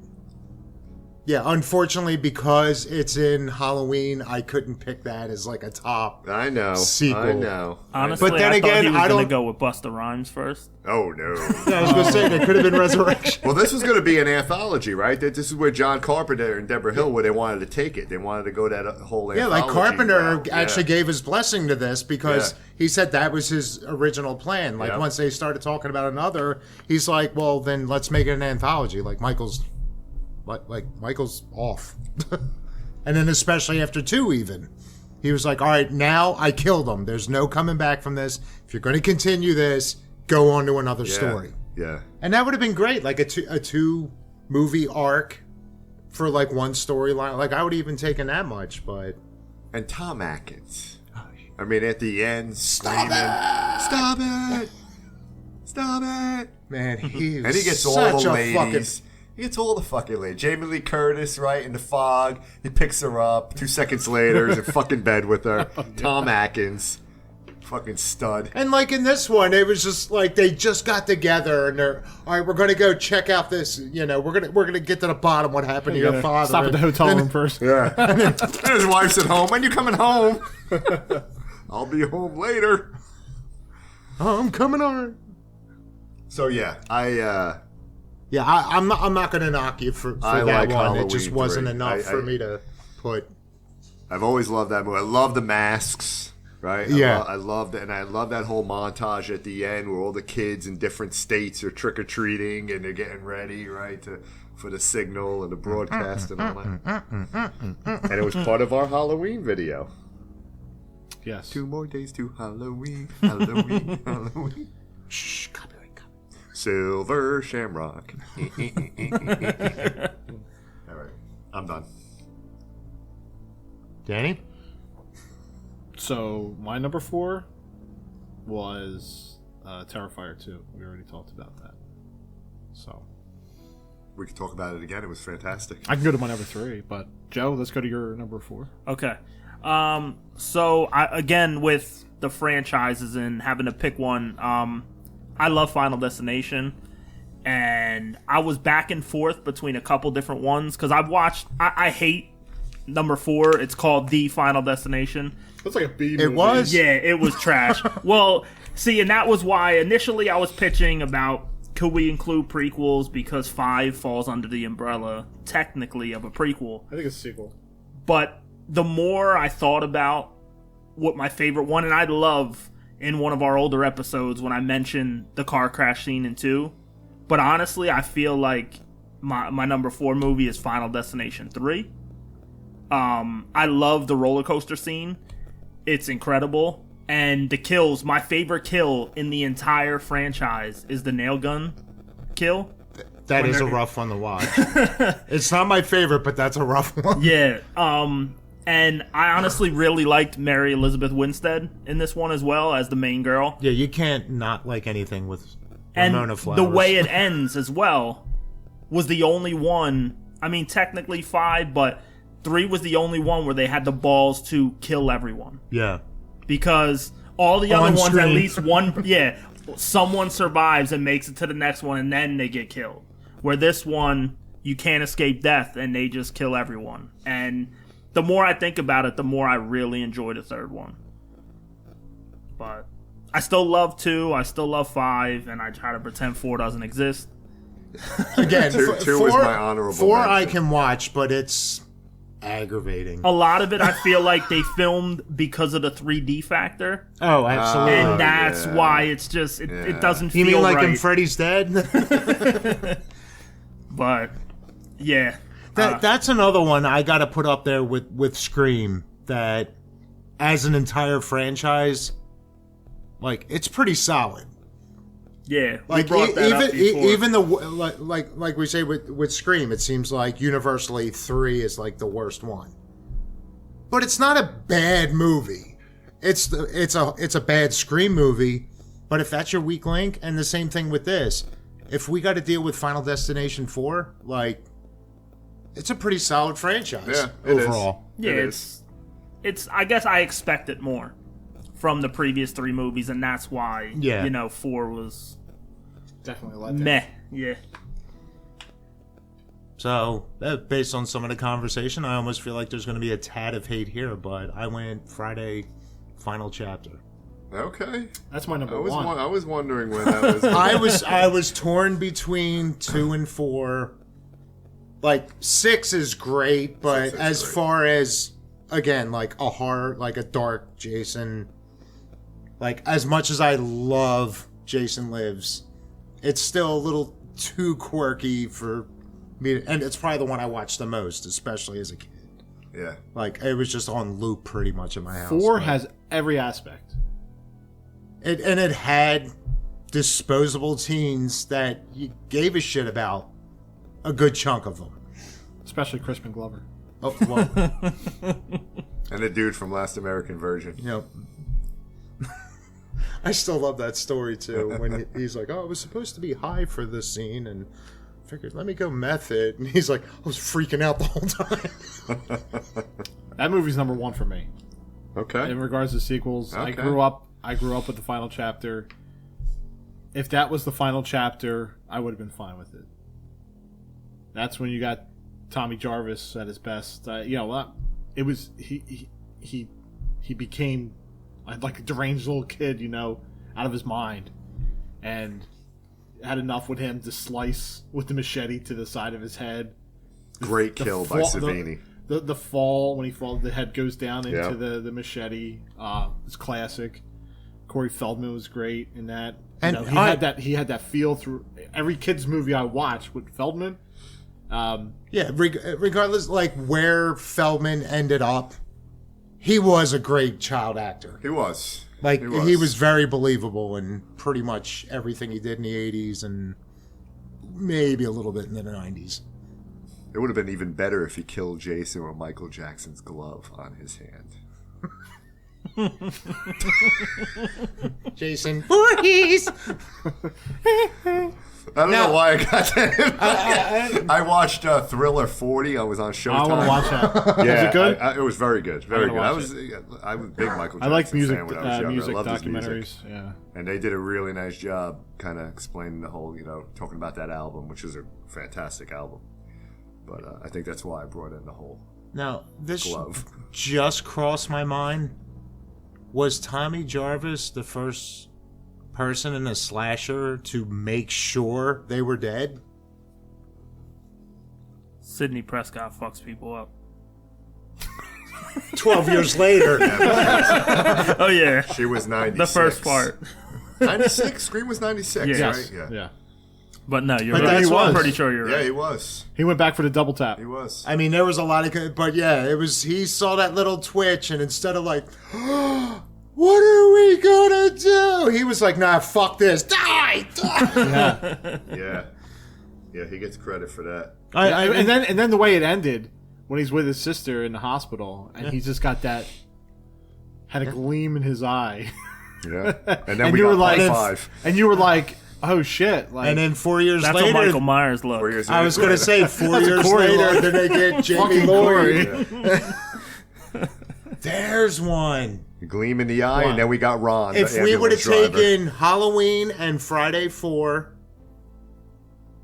yeah, unfortunately, because it's in Halloween, I couldn't pick that as like a top. I know. Sequel. I know. Honestly, But then I again, thought he was I going don't- to go with Busta Rhymes first. Oh, no. Yeah, I was gonna say there could have been Resurrection. Well, this was going to be an anthology, right? This is where John Carpenter and Deborah Hill, where they wanted to take it. They wanted to go that whole Yeah, anthology like Carpenter route. actually gave his blessing to this because Yeah. he said that was his original plan. Like Yeah. once they started talking about another, he's like, well, then let's make it an anthology. Like Michael's off. And then especially after 2 even. He was like, all right, now I killed him. There's no coming back from this. If you're going to continue this, go on to another Yeah. story. Yeah. And that would have been great, like a two movie arc for like one storyline. Like I would have even taken that much, but And Tom Atkins. I mean, at the end, screaming, "Stop it! Stop it!" man, he And he gets all such the a ladies. fucking. He gets all the fucking ladies. Jamie Lee Curtis, right, in the fog. He picks her up. 2 seconds later, he's in fucking bed with her. Tom Atkins. Fucking stud. And like in this one, it was just like they just got together and they're all right. We're gonna go check out this. You know, we're gonna get to the bottom what happened to your father. Stop at the hotel room first. Yeah. And his wife's at home. When you coming home? I'll be home later. I'm coming on. So yeah, I'm not gonna knock you for I that like one. Halloween It just wasn't 3. enough for me to put. I've always loved that movie. I love the masks, right? Yeah. I love that, and I love that whole montage at the end where all the kids in different states are trick or treating and they're getting ready, right, for the signal and the broadcast and all that. And it was part of our Halloween video. Yes. 2 more days to Halloween, Halloween, Halloween. Shh, copyright. Silver Shamrock. All right, I'm done. Danny. So my number 4 was Terrifier 2. We already talked about that. So We could talk about it again. It was fantastic. I can go to my number 3, but Joe, let's go to your number 4. Okay. So again, with the franchises and having to pick one, I love Final Destination, and I was back and forth between a couple different ones because I hate number 4. It's called The Final Destination. That's like a B movie. It was. Yeah, it was trash. Well, see, and that was why initially I was pitching about could we include prequels because 5 falls under the umbrella technically of a prequel. I think it's a sequel. But the more I thought about what my favorite one, and I love in one of our older episodes when I mentioned the car crash scene in 2, but honestly, I feel like my number 4 movie is Final Destination 3. I love the roller coaster scene. It's incredible. And the kills, my favorite kill in the entire franchise is the nail gun kill. That When is a they're- rough one to watch. It's not my favorite, but that's a rough one. Yeah. And I honestly really liked Mary Elizabeth Winstead in this one as well as the main girl. Yeah, you can't not like anything with And Ramona Flowers. the way it ends as well was the only one. I mean, technically 5, but 3 was the only one where they had the balls to kill everyone. Yeah. Because all the other On ones, at screen. least one, someone survives and makes it to the next one, and then they get killed. Where this one, you can't escape death, and they just kill everyone. And the more I think about it, the more I really enjoy the 3rd one. But I still love 2, I still love 5, and I try to pretend 4 doesn't exist. Again, 2 is my honorable 4 I mention. can watch, but it's aggravating. A lot of it, I feel like they filmed because of the 3D factor, Oh, absolutely. and that's yeah. why it's just it doesn't you feel mean like right. in Freddy's Dead? But yeah, That's another one I got to put up there with Scream. That as an entire franchise, like it's pretty solid. yeah. Like we brought that up before. even the like we say with Scream, it seems like universally 3 is like the worst one. but it's not a bad movie. It's a bad Scream movie, but if that's your weak link, and the same thing with this, if we got to deal with Final Destination 4, like, it's a pretty solid franchise overall. Yeah, it's. I guess I expected more from the previous 3 movies, and that's why 4 was Definitely let meh. Yeah. So, based on some of the conversation, I almost feel like there's going to be a tad of hate here, but I went Friday, final chapter. Okay. That's my number one. one. I was wondering where that was. I was torn between 2 and 4. Like 6 is great, but as far as again, like a horror, like a dark Jason, like as much as I love Jason Lives, it's still a little too quirky for me, and it's probably the one I watched the most, especially as a kid. Yeah. Like it was just on loop pretty much in my house. 4 has every aspect. It had disposable teens that you gave a shit about a good chunk of them. Especially Crispin Glover. Oh, well. And the dude from Last American Virgin. You know, I still love that story too. When he's like, "Oh, I was supposed to be high for this scene," and figured, "Let me go meth it." And he's like, "I was freaking out the whole time." That movie's number 1 for me. Okay. In regards to sequels, Okay. I grew up with the final chapter. If that was the final chapter, I would have been fine with it. That's when you got Tommy Jarvis at his best. It was he became like a deranged little kid, out of his mind, and had enough with him to slice with the machete to the side of his head. Great kill by Savini. The fall when he falls, the head goes down into the machete. It's classic. Corey Feldman was great in that. And he had that feel through every kid's movie I watched with Feldman. Regardless, like where Feldman ended up, he was a great child actor. He was. Like he was very believable in pretty much everything he did in the 80s and maybe a little bit in the 90s. It would have been even better if he killed Jason with Michael Jackson's glove on his hand. Jason Voorhees. I don't know why I got that. I watched Thriller 40. I was on Showtime. I want to watch that. Yeah, Is it good? It was very good. Very good. I was watch a big Michael Jackson I like music, fan when I was younger. music I loved his documentaries. music. Yeah, and they did a really nice job kind of explaining the whole, talking about that album, which is a fantastic album. But I think that's why I brought in the whole Now, this glove. just crossed my mind. Was Tommy Jarvis the first person in a slasher to make sure they were dead? Sidney Prescott fucks people up. 12 years later. Oh yeah, She was 96. the first part. 96? Scream was 96, Yes. right? yeah. But no, you're But right. he I'm was. pretty sure you're Yeah, right. he was. He went back for the double tap. He was. I mean, there was a lot of... But yeah, it was... He saw that little twitch, and instead of like, what are we gonna do? He was like, nah, fuck this. Die! Yeah. Yeah, he gets credit for that. And then the way it ended when he's with his sister in the hospital, and he's just got that had a gleam in his eye. Yeah. And then And we you got were like- part 5. And you were like, "Oh shit!" Like, And then 4 years That's later... a Michael Myers look. 4 years I was later. going to say 4 That's a years Corey later, look. then they get Jamie fucking Lloyd. Corey. There's one. Gleam in the eye, What? and then we got Ron. If the we would have ambulance driver. taken Halloween and Friday 4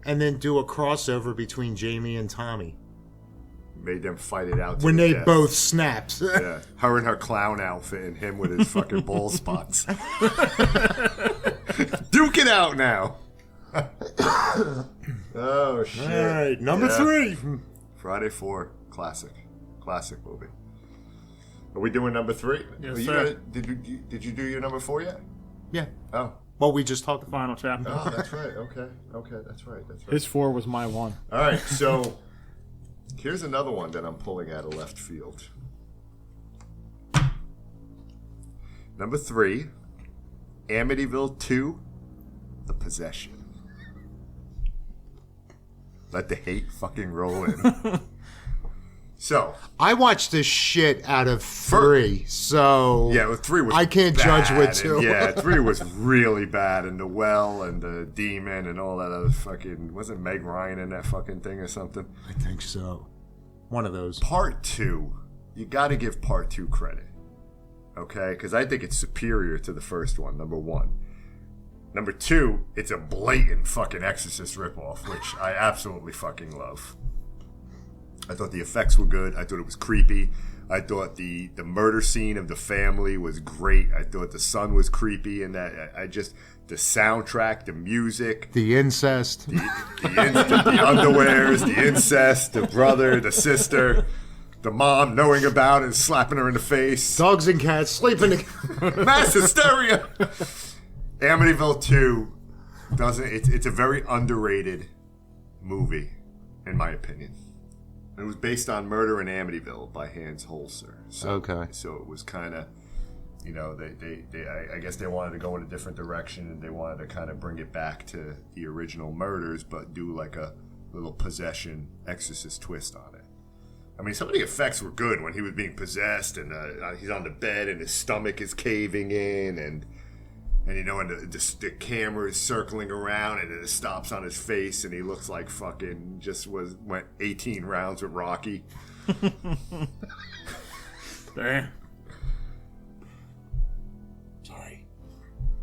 and then do a crossover between Jamie and Tommy Made them fight it out to when the they death. both snapped. Yeah, her in her clown outfit and him with his fucking ball spots. Duke it out now. Oh shit! All right, number Yeah. 3. Friday 4, classic movie. Are we doing number 3? Yes, You sir. did you do your number 4 yet? Yeah. Oh, Well, we just talked about. Final chapter. oh, that's right. Okay, that's right. his 4 was my 1. All right, so here's another one that I'm pulling out of left field. Number 3, Amityville 2, The Possession. Let the hate fucking roll in. So I watched this shit out of 3, so yeah, well, 3 was I can't bad, judge with 2. and yeah, 3 was really bad, and the well and the demon and all that other fucking wasn't Meg Ryan in that fucking thing or something? I think so. One of those. Part 2, you got to give Part 2 credit, okay? Because I think it's superior to the first one. Number 1. Number 2, it's a blatant fucking Exorcist ripoff, which I absolutely fucking love. I thought the effects were good. I thought it was creepy. I thought the murder scene of the family was great. I thought the son was creepy, and that the soundtrack, the music, The incest. the underwears, the incest, the brother, the sister, the mom knowing about it and slapping her in the face. Dogs and cats sleeping together. Mass hysteria. Amityville 2 doesn't. It's a very underrated movie, in my opinion. It was based on Murder in Amityville by Hans Holzer. So, Okay. So it was kind of, I guess they wanted to go in a different direction, and they wanted to kind of bring it back to the original murders, but do like a little possession exorcist twist on it. I mean, some of the effects were good when he was being possessed, and he's on the bed, and his stomach is caving in, and the camera is circling around, and it stops on his face, and he looks like fucking went 18 rounds with Rocky. Damn. Sorry.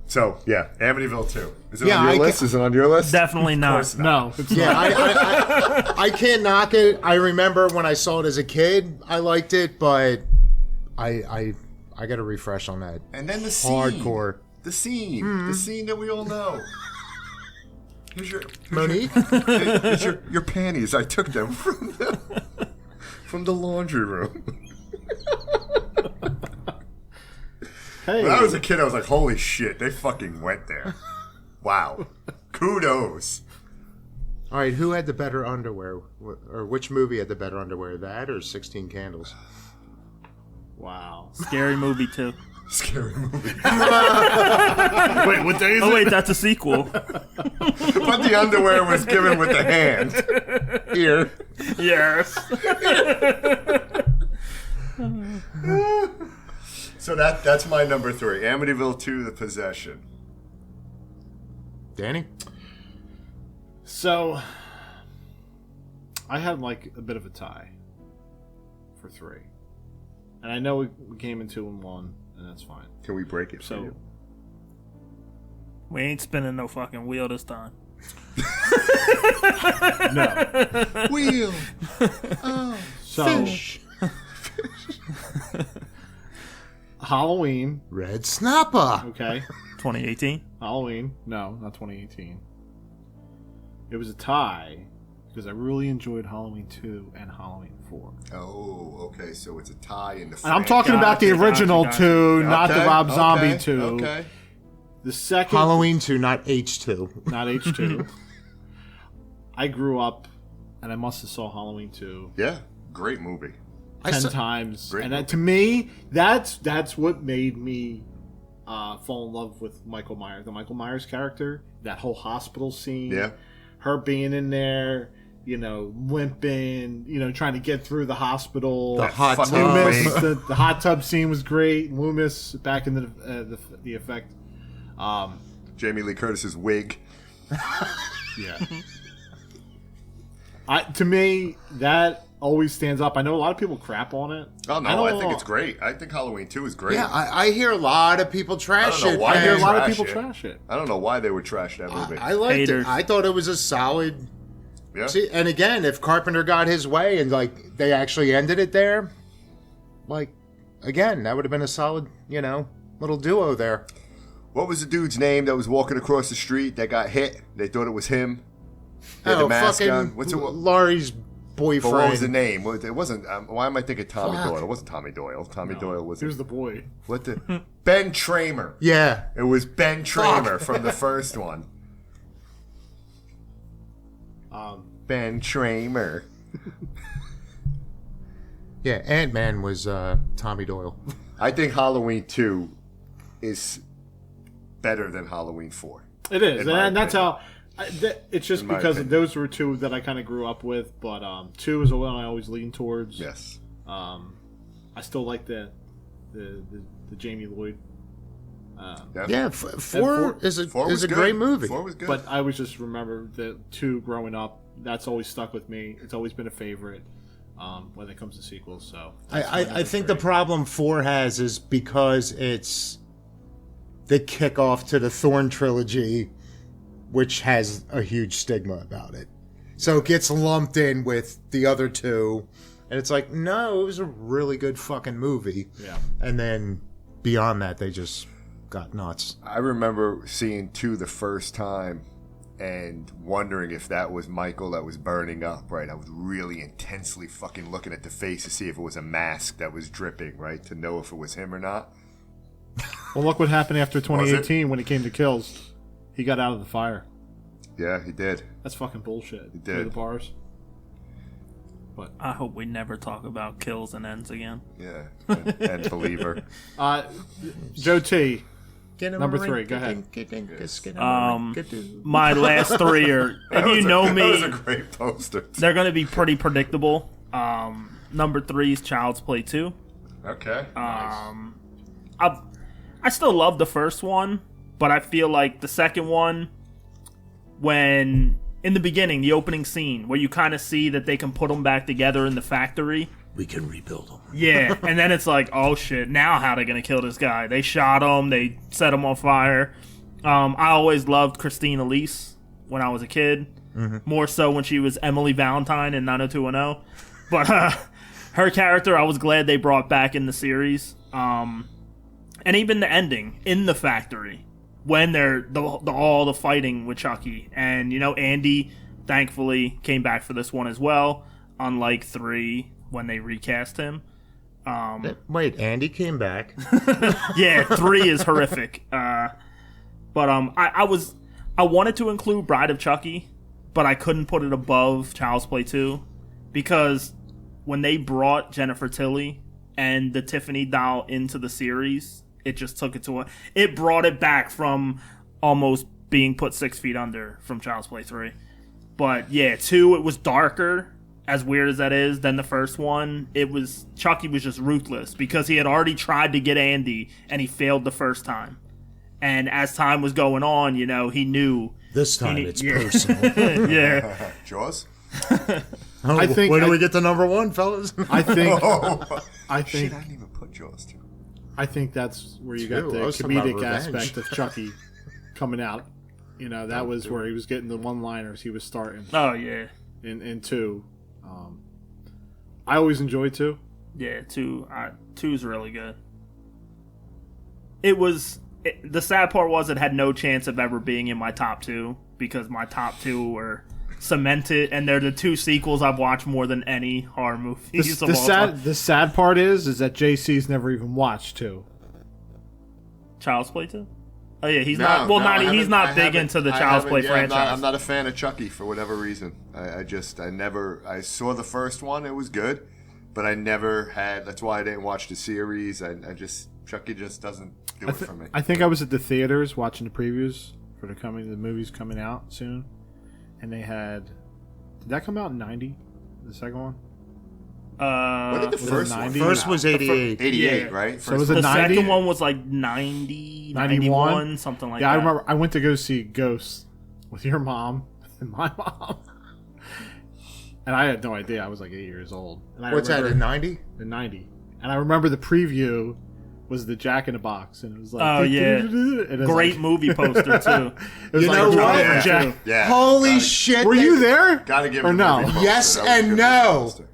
So yeah, Amityville 2. Is it Yeah, on your I list? Is it on your list? Definitely not. No, it's Yeah, not. I can't knock it. I remember when I saw it as a kid, I liked it, but I got to refresh on that. And then the scene. Hardcore. The scene that we all know. Here's Monique? here's your panties. I took them from the laundry room. Hey, When I was a kid, I was like, holy shit, they fucking went there. Wow. Kudos. All right, who had the better underwear? Or which movie had the better underwear? That or 16 Candles? wow. Scary movie too. Scary movie. Wait, what day is Oh it? wait, that's a sequel. But the underwear was given with the hand. Here. Yes. So that's my number 3. Amityville 2, The Possession. Danny? So, I had like a bit of a tie for 3, and I know we came in 2 and 1, and that's fine. Can we break it for So, you? We ain't spinning no fucking wheel this time. no. Wheel. So, Halloween. Red Snapper. Okay. 2018. Halloween. No, not 2018. It was a tie because I really enjoyed Halloween 2 and Halloween 4. Oh, okay. So it's a tie in the. And I'm talking about the Gotcha, original gotcha. 2, not the Okay, Rob Zombie okay, 2. Okay. The second. Halloween 2, not H2. Not H2. I grew up, and I must have saw Halloween 2 Yeah. Great movie. 10 times. Great And movie. to me, that's what made me fall in love with Michael Myers. The Michael Myers character, that whole hospital scene. Yeah. Her being in there, limping, trying to get through the hospital. The hot fucking tub. wing. Loomis, the hot tub scene was great. Loomis back in the effect. Jamie Lee Curtis's wig. Yeah. To me, that always stands up. I know a lot of people crap on it. Oh no, I don't think know. it's great. I think Halloween 2 is great. Yeah, I hear a lot of people trash I don't know it. why I hear a and lot of trash people it. trash it. I don't know why they would trash that movie. I liked Haters. it. I thought it was a solid. yeah. See, and again, if Carpenter got his way and like they actually ended it there, like again, that would have been a solid, little duo there. What was the dude's name that was walking across the street that got hit? They thought it was him. He had the mask fucking on. What's it? Laurie boyfriend. What was the name? It wasn't. Why am I thinking Tommy Fuck. Doyle? It wasn't Tommy Doyle. Tommy Doyle was Here's the boy. what the Ben Tramer. Yeah. It was Ben Tramer from the first one. Ben Tramer. Yeah, Ant-Man was Tommy Doyle. I think Halloween 2 is better than Halloween 4. It is, In my and that's opinion. how. It's just In my because opinion. those were two that I kind of grew up with, but 2 is the one I always lean towards. Yes. I still like the Jamie Lloyd. Yeah, four is a Four was is a good. great movie. 4 was good. But I always just remember the 2 growing up. That's always stuck with me. It's always been a favorite when it comes to sequels. So I think the problem 4 has is because it's the kickoff to the Thorn trilogy, which has a huge stigma about it. So it gets lumped in with the other 2, and it's like, no, it was a really good fucking movie. Yeah. And then beyond that, they just got nuts. I remember seeing 2 the first time and wondering if that was Michael that was burning up, right? I was really intensely fucking looking at the face to see if it was a mask that was dripping, right? To know if it was him or not. Well, look what happened after 2018 when it came to kills. He got out of the fire. Yeah, he did. That's fucking bullshit. He did. The bars. I hope we never talk about kills and ends again. Yeah. And Believer. Joe T. Number 3, go ahead. My last 3 are, if you know That was me, a great poster. they're going to be pretty predictable. Number 3 is Child's Play 2. Okay. Nice. I still love the first one, but I feel like the second one, when in the beginning, the opening scene, where you kind of see that they can put them back together in the factory. We can rebuild them. Yeah, and then it's like, oh shit, now how they gonna kill this guy? They shot him, they set him on fire. I always loved Christine Elise when I was a kid, more so when she was Emily Valentine in 90210. But her character, I was glad they brought back in the series. And even the ending in the factory when they're all the fighting with Chucky, and Andy thankfully came back for this one as well, unlike 3 when they recast him. Wait, Andy came back. Yeah, 3 is horrific. But I wanted to include Bride of Chucky, but I couldn't put it above Child's Play 2 because when they brought Jennifer Tilly and the Tiffany doll into the series, it just took it to it brought it back from almost being put 6 feet under from Child's Play 3. But yeah, 2, it was darker, as weird as that is, than the first one. Chucky was just ruthless because he had already tried to get Andy and he failed the first time. And as time was going on, he knew This time it's personal. Yeah. Jaws? I think Where do we get to number 1, fellas? I think Shit, I didn't even put Jaws too. I think that's where you got 2, the I was talking about comedic revenge. aspect of Chucky coming out. That was where he was getting the one-liners he was starting Oh yeah. in 2. I always enjoyed 2. Yeah, 2's really good. The sad part was it had no chance of ever being in my top 2 because my top 2 were cemented, and they're the 2 sequels I've watched more than any horror movies of all time. The sad part is that JC's never even watched 2. Child's Play 2? Oh yeah, he's No, not. Well, no, I he's haven't- not I big haven't- into the I Child's haven't- Play yeah, franchise. I'm not a fan of Chucky for whatever reason. I saw the first one, it was good, but I never had, that's why I didn't watch the series. Chucky just doesn't do it for me. I think I was at the theaters watching the previews for the movies coming out soon, and they had. Did that come out in 90? The second one? When did the was it first one? 90? First was 88. 88, Yeah. right? So was First it the 90? second one was like 90, 91, something like that. Yeah, I remember. I went to go see Ghosts with your mom and my mom, and I had no idea. I was like 8 years old. And I What's that, remember- in 90? In 90, and I remember the preview was the Jack in the Box, and it was like, Oh, yeah. and it was Great like- movie poster too. It was You like know a what? Jack- Yeah. Yeah. Holy shit. Were you there? Gotta give or him no? the movie poster. Yes That was and a good no. movie poster.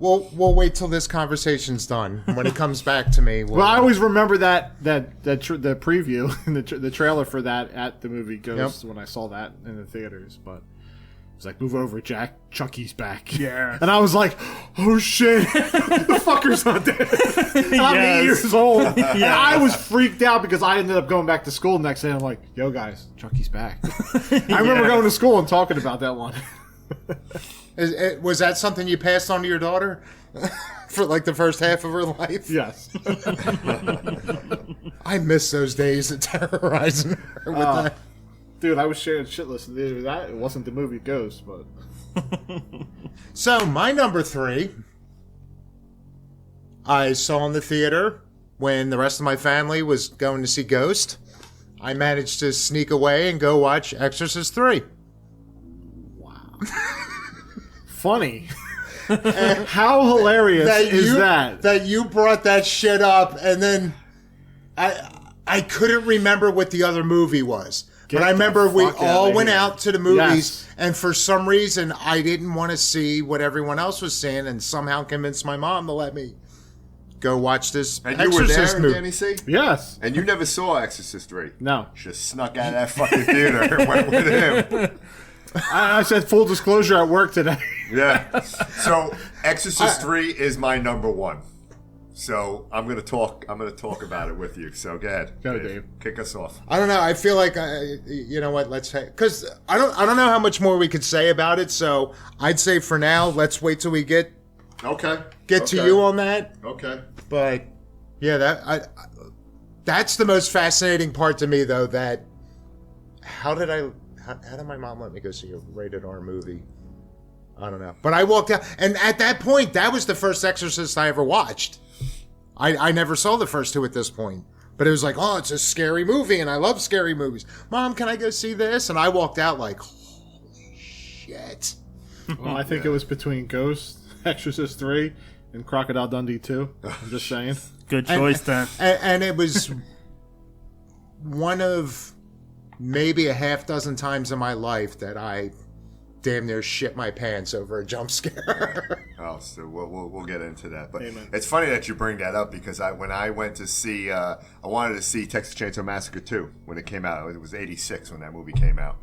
We'll wait till this conversation's done. When it comes back to me, Well, I always remember the preview and the trailer for that at the movie Ghost when I saw that in the theaters. But it's like, move over, Jack. Chucky's back. Yeah. And I was like, oh shit, the fucker's not dead. And I'm 8 Yes. years old. And I was freaked out because I ended up going back to school the next day. And I'm like, yo guys, Chucky's back. I remember going to school and talking about that one. Was that something you passed on to your daughter for like the first half of her life? Yes. I miss those days of terrorizing her with that. Dude, I was sharing shit list. That it wasn't the movie Ghost, but So my number 3, I saw in the theater when the rest of my family was going to see Ghost. I managed to sneak away and go watch Exorcist 3. funny. How hilarious is that? That you brought that shit up, and then I couldn't remember what the other movie was. But I remember we all went out to the movies, and for some reason, I didn't want to see what everyone else was seeing, and somehow convinced my mom to let me go watch this And you Exorcist were there, movie. Danny C? Yes. And you never saw Exorcist 3? No. Just snuck out of that fucking theater and went with him. I said full disclosure at work today. Yeah. So Exorcist 3 is my number 1. So I'm gonna talk about it with you. So go ahead. Go, Dave. Kick us off. I don't know. I feel like you know what? Let's because I don't know how much more we could say about it. So I'd say for now, let's wait till we get to you on that. Okay. But yeah, that's the most fascinating part to me, though. That how did my mom let me go see a rated R movie? I don't know. But I walked out, and at that point, that was the first Exorcist I ever watched. I never saw the first 2 at this point. But it was like, oh, it's a scary movie, and I love scary movies. Mom, can I go see this? And I walked out like, holy shit. Well, I think it was between Ghost, Exorcist 3, and Crocodile Dundee 2. I'm just saying. Good choice, then. And it was one of maybe a half dozen times in my life that I damn near shit my pants over a jump scare. Oh, so we'll get into that. But Amen. it's funny that you bring that up because when I went to see, I wanted to see Texas Chainsaw Massacre 2 when it came out. It was '86 when that movie came out,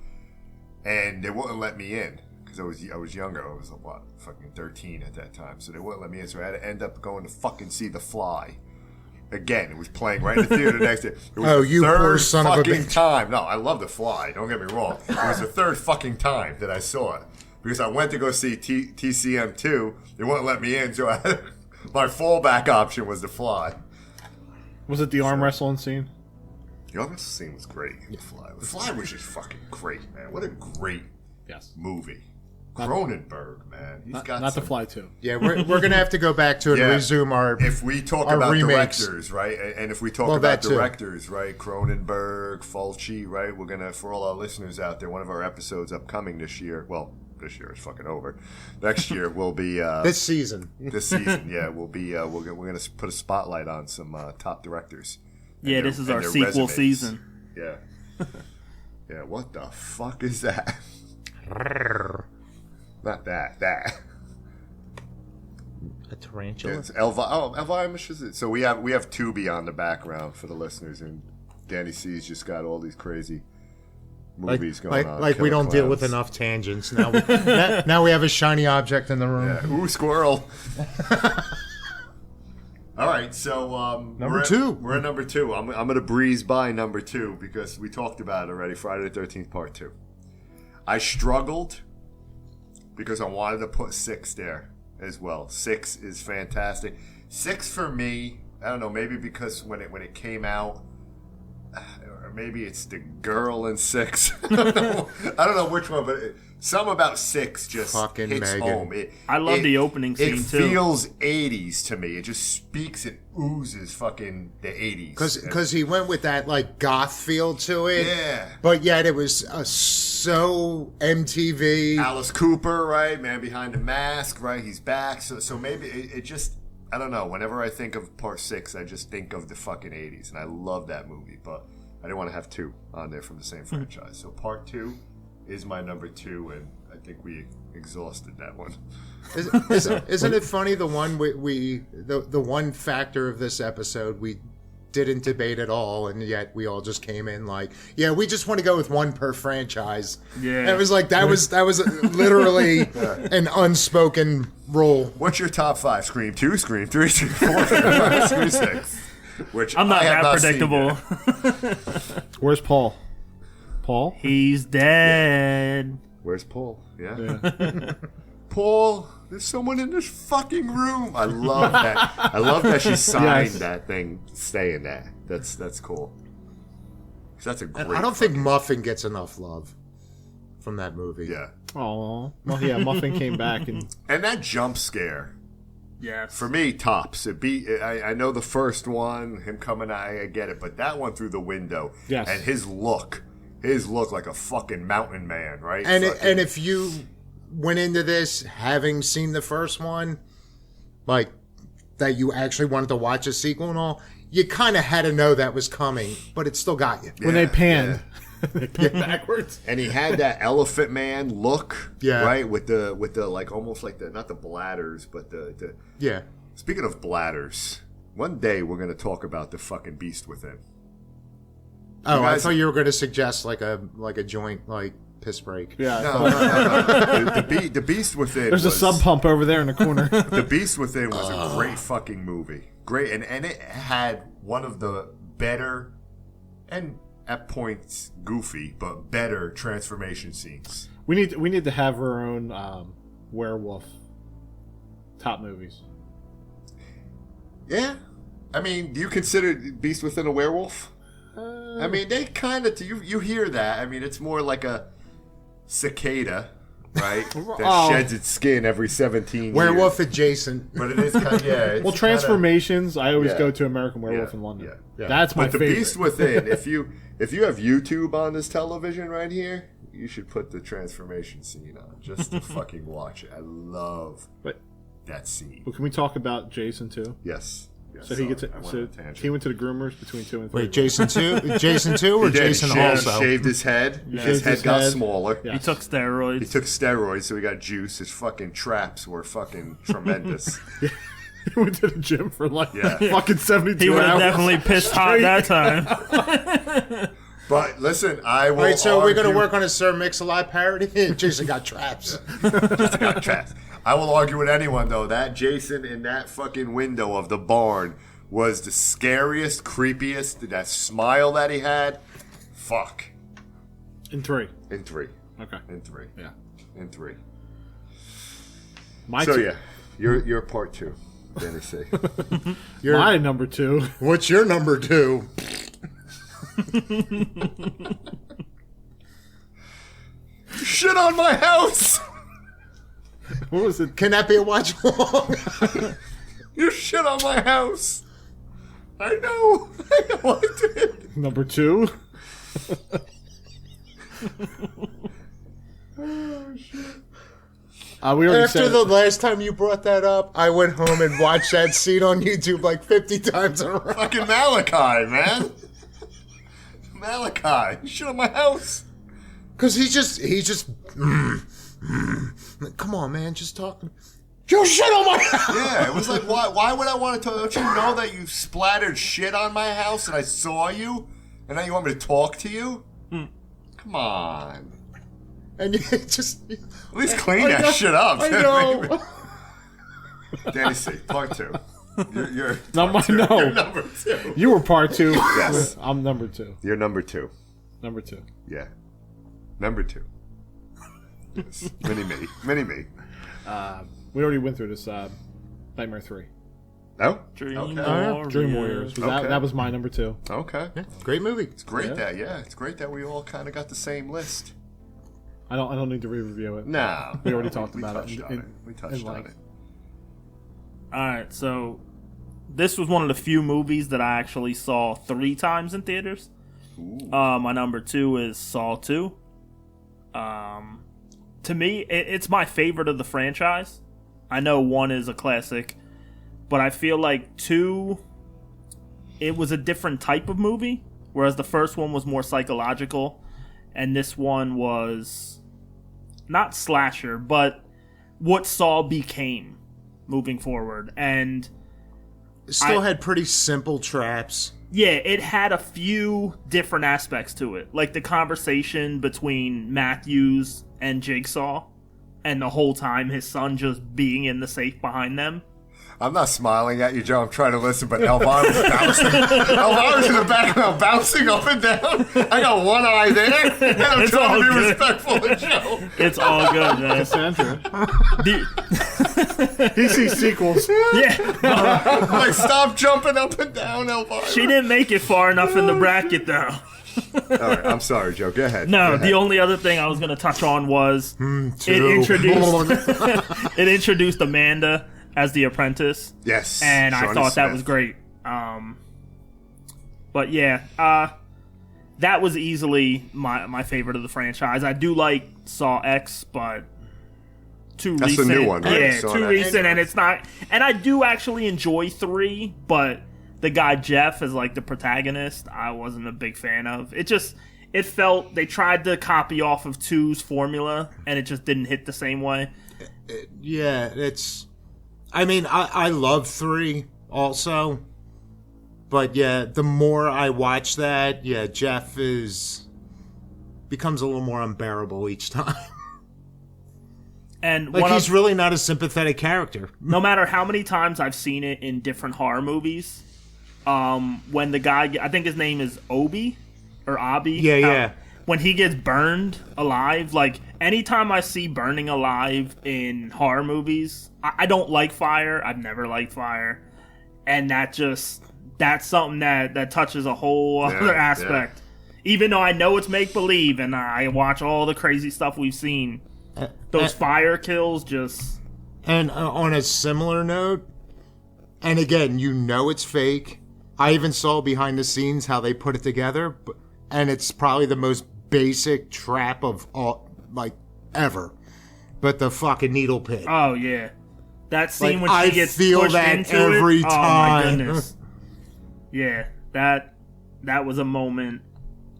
and they wouldn't let me in because I was younger. I was fucking 13 at that time, so they wouldn't let me in. So I had to end up going to fucking see The Fly. Again, it was playing right in the theater next day. It was the you third poor son of a fucking bitch. time. No, I love The Fly. Don't get me wrong. It was the third fucking time that I saw it. Because I went to go see TCM 2. They wouldn't let me in, so my fallback option was The Fly. Was it the arm wrestling scene? The arm wrestling scene was great. The Fly was just fucking great, man. What a great movie. Cronenberg, man. He's got Not some, The Fly 2. Yeah, we're going to have to go back to it and resume our If we talk our about remakes. directors, right, and if we talk Well, about that too. directors, right, Cronenberg, Fulci, right, we're going to, for all our listeners out there, one of our episodes upcoming this year, well, this year is fucking over. Next year will be... this season. This season, yeah, we'll be, we're going to put a spotlight on some top directors. Yeah, this is our sequel season. Yeah. Yeah, what the fuck is that? Not that. A tarantula. It's Elvira. So we have Tubi on the background for the listeners, and Danny C's just got all these crazy movies going on. Like we Killer don't deal with Clowns. enough tangents now. Now we have a shiny object in the room. Yeah. Ooh, squirrel. All right, so Number 2. We're at number 2. I'm gonna breeze by number 2 because we talked about it already. Friday the 13th Part 2. I struggled because I wanted to put 6 there as well. 6 is fantastic. 6 for me, I don't know, maybe because when it came out, or maybe it's the girl in 6. I don't know which one, but some about 6 just Fucking hits Megan. home. I love the opening scene, it too. It feels 80s to me. It just speaks and oozes fucking the 80s. Because he went with that like goth feel to it. Yeah. But yet it was so MTV. Alice Cooper, right? Man Behind the Mask, right? He's back. So maybe it just, I don't know. Whenever I think of Part 6, I just think of the fucking 80s. And I love that movie. But I didn't want to have 2 on there from the same franchise. So Part 2 is my number 2. And I think we exhausted that one. Isn't it funny? The one the one factor of this episode we didn't debate at all, and yet we all just came in like, yeah, we just want to go with one per franchise. Yeah. And it was like that was literally an unspoken rule. What's your top 5? Scream 2, Scream 3, Scream 4, Scream 5, Scream 6. Which I'm not I have that seen predictable. yet. Where's Paul? Paul? He's dead. Where's Paul? Yeah. Paul, there's someone in this fucking room. I love that. I love that she signed Yes. that thing saying that. That's cool. 'Cause that's a great. And I don't think Muffin gets enough love from that movie. Yeah. Oh, well, yeah. Muffin came back and that jump scare. Yes. For me, tops. I know the first one, him coming out, I get it, but that one through the window, Yes. and his look like a fucking mountain man, right? And if you went into this having seen the first one, like that you actually wanted to watch a sequel and all, you kind of had to know that was coming, but it still got you. when they panned, they panned backwards. And he had that Elephant Man look, Yeah. right, with the like almost like the not the bladders, but the. Yeah. Speaking of bladders, one day we're gonna talk about the fucking beast within. Oh, guys- I thought you were going to suggest like a joint like piss break. Yeah. No. The beast within. There's a sub pump over there in the corner. The Beast Within was a great fucking movie. Great, and it had one of the better, and at points goofy, but better transformation scenes. We need to have our own werewolf top movies. Yeah, I mean, do you consider Beast Within a werewolf? I mean, they kind of you hear that. I mean, it's more like a cicada, right? That sheds its skin every 17 Werewolf years. adjacent. But it is kind of, yeah. It's Well, transformations. I always Yeah. go to American Werewolf Yeah, in London. yeah. That's my But the favorite. Beast Within, if you have YouTube on this television right here, you should put the transformation scene on just to fucking watch it. I love But that scene. well, can we talk about Jason too? Yes. So he gets I went on so a tangent. he went to the groomers between 2 and 3. Wait, Jason 2? Jason 2 or He did. Jason Shaved- also? Shaved his head. His Shaved head his got head. smaller. Yeah. He took steroids. He took steroids, so he got juice. His fucking traps were fucking tremendous. He went to the gym for like Yeah. fucking 72 He would have hours. definitely pissed hot that time. But listen, I will. All right, so we're going to argue- work on a Sir Mix-a-Lot parody? Jason got traps. got trapped. I will argue with anyone though that Jason in that fucking window of the barn was the scariest, creepiest. That smile that he had, fuck. In 3. In 3. Okay. In 3. Yeah. In 3. My So two, yeah, you're part 2. Danny C. my number 2. What's your number 2? Shit on my house. What was it? Can that be a watch along? You shit on my house. I know. I did. Number 2? We already After said the last time you brought that up, I went home and watched that scene on YouTube like 50 times in a row. Fucking Malachi, man. Malachi, you shit on my house. Because he just, come on, man, just talk. You shit on my house! Yeah, it was like, why would I want to talk? Don't you know that you splattered shit on my house and I saw you? And now you want me to talk to you? Come on. And you just... At least clean I that know- shit up. I know. Danny C, part 2. You're Not my, part 2. no. You're number 2. You were part 2. Yes. I'm number 2. You're number 2. Number 2. Yeah. Number 2. Yes. Mini me. We already went through this Nightmare 3. No? Dream Okay. Warriors. Dream Warriors. Okay. That was my number 2. Okay. Great movie. It's great Yeah. it's great that we all kind of got the same list. I don't need to re-review it. No. We already talked about touched it. on it. We touched on like- it. Alright, so this was one of the few movies that I actually saw 3 times in theaters. My number 2 is Saw 2. To me, it's my favorite of the franchise. I know 1 is a classic, but I feel like 2, it was a different type of movie, whereas the first one was more psychological, and this one was not slasher, but what Saw became moving forward. And Still had pretty simple traps. yeah, it had a few different aspects to it, like the conversation between Matthews and Jigsaw, and the whole time his son just being in the safe behind them. I'm not smiling at you, Joe. I'm trying to listen, but Elvira was bouncing. Elvira's in the background bouncing up and down. I got one eye there, and I'm It's trying all to be good. respectful of Joe. It's all good, man. Sandra. The- He sees sequels. yeah, Like, stop jumping up and down, Elvira. she didn't make it far enough in the bracket, though. All right, I'm sorry, Joe. Go ahead. No, Go ahead. the only other thing I was going to touch on was it Two. introduced Amanda as the apprentice. Yes, And I Shawnee thought that Smith. was great. But yeah, that was easily my favorite of the franchise. I do like Saw X, but too That's the recent. new one, right? Yeah, Saw too X. recent, and it's not. And I do actually enjoy 3, but the guy Jeff as like the protagonist, I wasn't a big fan of. It felt they tried to copy off of 2's formula, and it just didn't hit the same way. Yeah, it's. I mean, I love 3 also. But yeah, the more I watch that, yeah, Jeff becomes a little more unbearable each time. And Like, he's really not a sympathetic character. no matter how many times I've seen it in different horror movies, when the guy, I think his name is Obi or Abi. Yeah. When he gets burned alive, like anytime I see burning alive in horror movies, I don't like fire. I've never liked fire, and that's something that touches a whole other aspect. Even though I know it's make believe, and I watch all the crazy stuff we've seen, those fire kills just. And on a similar note, and again, you know it's fake. I even saw behind the scenes how they put it together, and it's probably the most basic trap of all, like, ever. But the fucking needle pit. Oh yeah, that scene Like, when she I gets feel pushed that into every it. time. Oh my goodness. Yeah, that was a moment,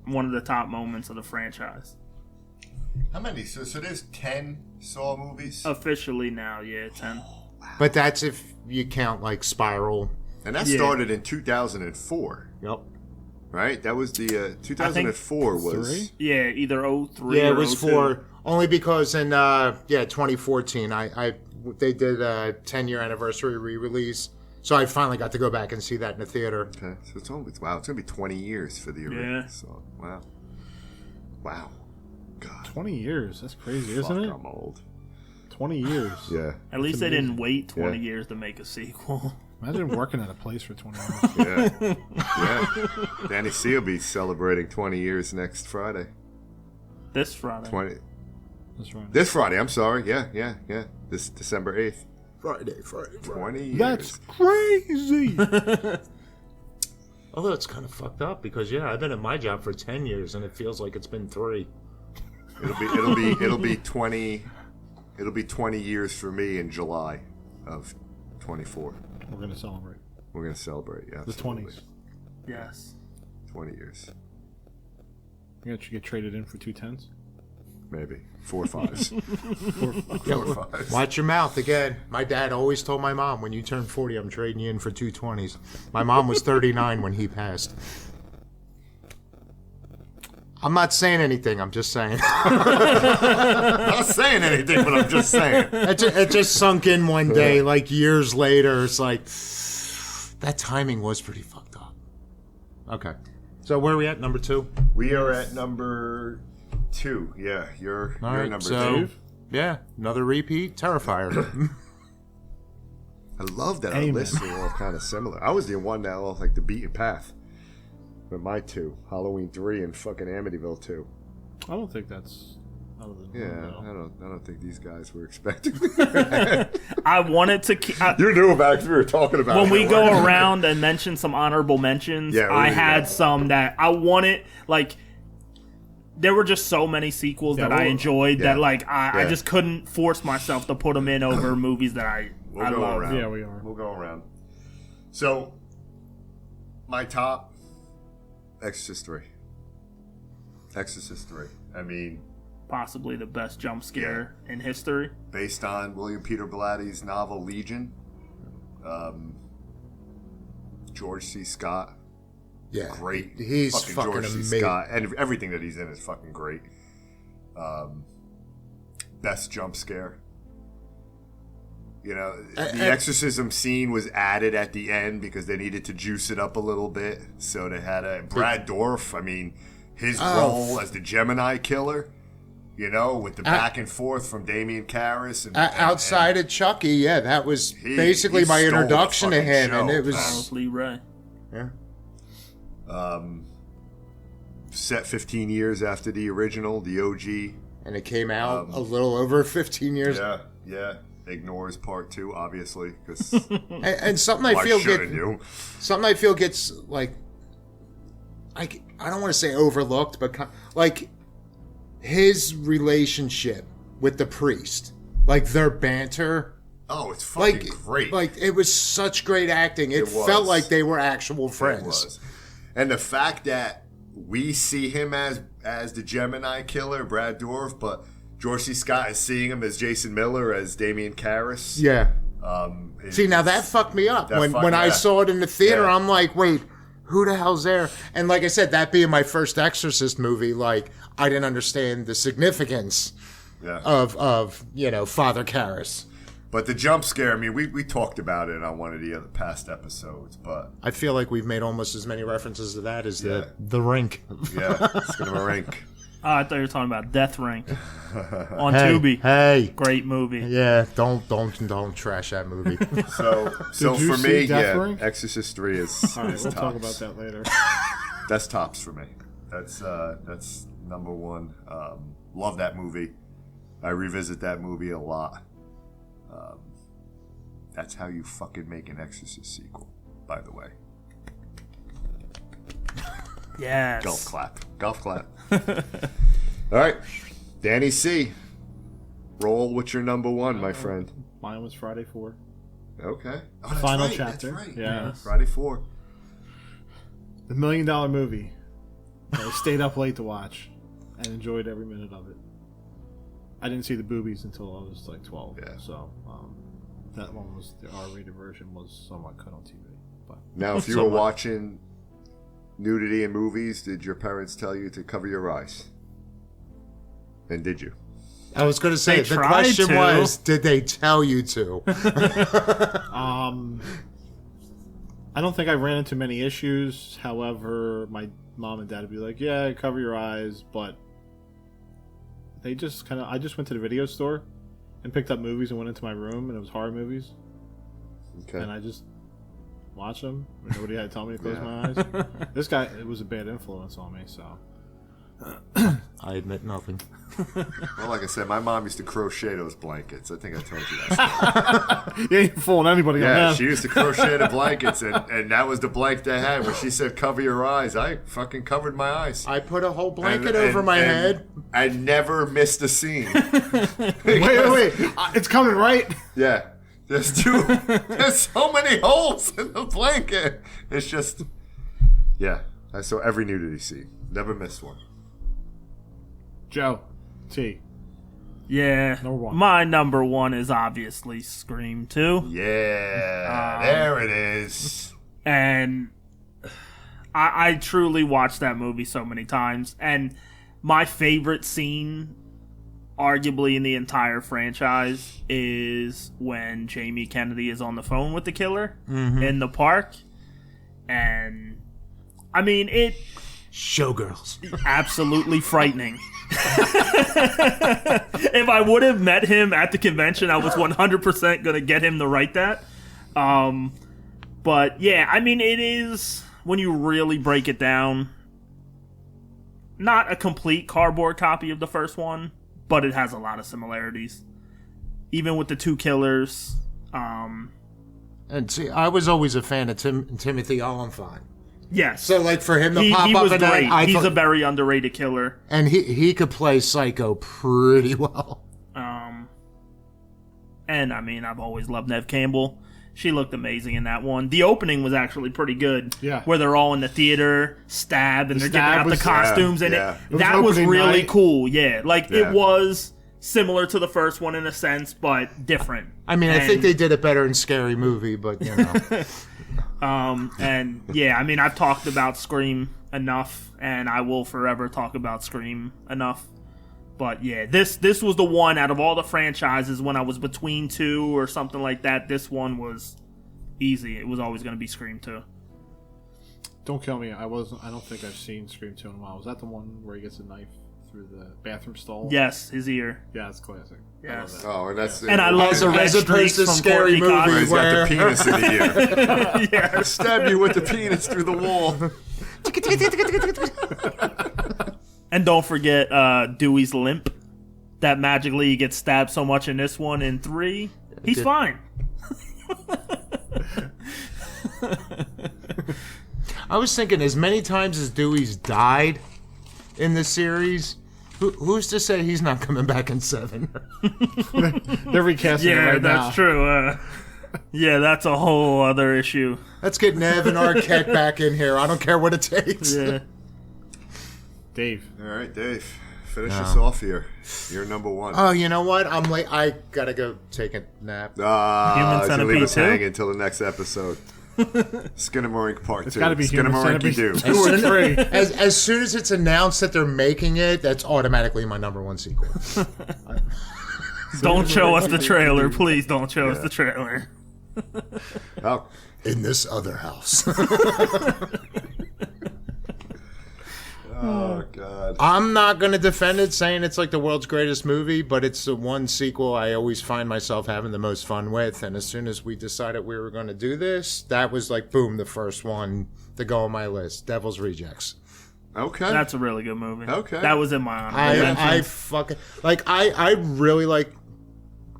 one of the top moments of the franchise. How many? So there's 10 Saw movies, Officially now, yeah, 10. But that's if you count, like, Spiral. and that Yeah. started in 2004, Yep. right? That was the 2004 was. 3? Yeah, either 03 Yeah, or it was 02. for only because in 2014 they did a 10-year anniversary re-release, so I finally got to go back and see that in the theater. Okay, so it's gonna be 20 years for the original. Yeah. So wow, God, 20 years. That's crazy, isn't fuck, it? I'm old. 20 years. Yeah, At least they didn't wait 20 Yeah. years to make a sequel. Imagine working at a place for 20 years. yeah. Danny C will be celebrating 20 years next Friday. This Friday. 20 That's right. this Friday. I'm sorry. Yeah. This December 8th. Friday. 20 years. That's crazy. Although it's kind of fucked up because I've been at my job for 10 years and it feels like it's been 3. It'll be 20 years for me in July of 24. We're going to celebrate. We're gonna celebrate. Yeah, The absolutely. 20s. Yes. 20 years, You got to get traded in for 2 10s? maybe 4 or 5s. 4 or 5s. Watch your mouth again. My dad always told my mom, when you turn 40, I'm trading you in for 2 20s. My mom was 39 when he passed. I'm not saying anything. I'm just saying. I'm not saying anything, but I'm just saying. It just sunk in one day, like years later. It's like, that timing was pretty fucked up. Okay. So where are we at? Number 2? We are at number 2. Yeah, you're All right, number so 2. yeah, another repeat. Terrifier. I love that our Amen. lists are all kind of similar. I was the one that was like the beaten path with my 2, Halloween 3 and fucking Amityville 2. I don't think that's out of the Yeah, no. I don't think these guys were expecting. I wanted to keep. You knew about it 'cause we were talking about When it. we go around and mention some honorable mentions, Yeah, I we- had yeah. some that I wanted, like, there were just so many sequels that I enjoyed that, like, I Yeah. just couldn't force myself to put them in over movies that I We'll go love. around. Yeah, we are. We'll go around. So, my top, Exorcist 3. Exorcist 3. I mean, Possibly the best jump scare in history. based on William Peter Blatty's novel Legion, George C. Scott, Yeah. great. He's fucking George C. amazing. Scott, and everything that he's in is fucking great. Best jump scare. You know, the exorcism scene was added at the end because they needed to juice it up a little bit. So they had Brad Dourif. I mean, his role as the Gemini killer. You know, with the back and forth from Damien Karras and Outside of Chucky, yeah, that was basically he my stole the introduction to fucking him, show, and it man. was Carlos Lee Ray. yeah. set 15 years after the original, the OG. And it came out a little over 15 years. Yeah. Ignores part 2, obviously, because and something I feel gets like I don't want to say overlooked, but like his relationship with the priest, like their banter. Oh, it's fucking great! Like it was such great acting. It felt like they were actual friends. It was. And the fact that we see him as the Gemini killer, Brad Dourif, but George C. Scott is seeing him as Jason Miller, as Damian Karras. Yeah. See, now that fucked me up. When I saw it in the theater, I'm like, wait, who the hell's there? And like I said, that being my first Exorcist movie, like I didn't understand the significance of Father Karras. But the jump scare, I mean, we talked about it on one of the other past episodes, but I feel like we've made almost as many references to that as the rink. Yeah, it's kind of a rink. I thought you were talking about Death Rink on Tubi. Hey, great movie. Yeah, don't trash that movie. So for me, Rink? Exorcist 3 is. All right, is we'll tops. talk about that later. That's tops for me. That's number one. Love that movie. I revisit that movie a lot. That's how you fucking make an Exorcist sequel, by the way. Yes. Golf clap. All right, Danny C. Roll with your number one, my friend. Mine was Friday 4. Okay. Oh, Final right, chapter. That's right. Yeah. Friday 4. The $1 Million Movie. I stayed up late to watch and enjoyed every minute of it. I didn't see the boobies until I was like 12. Yeah. So that one was the R-rated version, was somewhat cut on TV. But Now, if you were watching nudity in movies, did your parents tell you to cover your eyes? And did you? I was going to say, They the tried question to. was, did they tell you to? I don't think I ran into many issues. However, my mom and dad would be like, "Yeah, cover your eyes," but they just I just went to the video store and picked up movies and went into my room, and it was horror movies. Okay. And I just watched them. Nobody had to tell me to close my eyes. This guy, it was a bad influence on me, so. I admit nothing. Well, like I said, my mom used to crochet those blankets. I think I told you that story. You ain't fooling anybody on Yeah, that. she used to crochet the blankets, and that was the blanket they had. When she said cover your eyes, I fucking covered my eyes. I put a whole blanket over my head. I never missed a scene. Wait. It's coming, right? Yeah. There's so many holes in the blanket. It's just, yeah. I saw every nudity scene. Never missed one. Joe, T. Yeah. Number one. My number one is obviously Scream 2. Yeah. There it is. And I truly watched that movie so many times. And my favorite scene, arguably in the entire franchise, is when Jamie Kennedy is on the phone with the killer in the park. And, I mean, it... Showgirls. Absolutely frightening. If I would have met him at the convention, I was 100% going to get him to write that. But yeah, I mean, it is, when you really break it down, not a complete cardboard copy of the first one, but it has a lot of similarities. Even with the two killers. And see, I was always a fan of Timothy Olyphant. Yes. So, like, for him to pop he up was in great. that, He's a very underrated killer. And he could play Psycho pretty well. And, I mean, I've always loved Neve Campbell. She looked amazing in that one. The opening was actually pretty good. Yeah. Where they're all in the theater, stabbed, and they're getting stab out the was- costumes. And yeah. It was that was opening really night. cool. Yeah. Like, Yeah. it was similar to the first one in a sense, but different. I mean, I think they did it better in Scary Movie, but, you know. And yeah, I mean, I've talked about Scream enough, and I will forever talk about Scream enough. But yeah, this was the one out of all the franchises when I was between two or something like that. This one was easy. It was always going to be Scream 2. Don't kill me. I don't think I've seen Scream 2 in a while. Was that the one where he gets a knife through the bathroom stall? Yes, his ear. Yeah, it's classic. Yes. I love that. Oh, and that's And I love the red As opposed streaks to from Scary Courtney Cox. Movie, He's got the penis in the ear. Yeah. Stab you with the penis through the wall. And don't forget Dewey's limp. That magically he gets stabbed so much in this one. In 3, he's fine. I was thinking, as many times as Dewey's died in the series, who's to say he's not coming back in 7? They're recasting it right now. Yeah, that's true. Yeah, that's a whole other issue. Let's get Nev and Arquette back in here. I don't care what it takes. Yeah. Dave. All right, Dave. Finish us off here. You're number 1. Oh, you know what? I'm late. I gotta go take a nap. Human Leave Centipede us 2? hanging until the next episode. Skinamarink Part 2. It's got to be Human Skinamarink Centipede do. 2 or 3. As soon as it's announced that they're making it, that's automatically my number 1 sequel. Don't show us the trailer. Please don't show us the trailer. Oh, In this other house. oh, God. I'm not going to defend it saying it's like the world's greatest movie, but it's the one sequel I always find myself having the most fun with. And as soon as we decided we were going to do this, that was like, boom, the first one to go on my list. Devil's Rejects. Okay. That's a really good movie. Okay. That was in my honorable I mentions. fucking... Like, I really like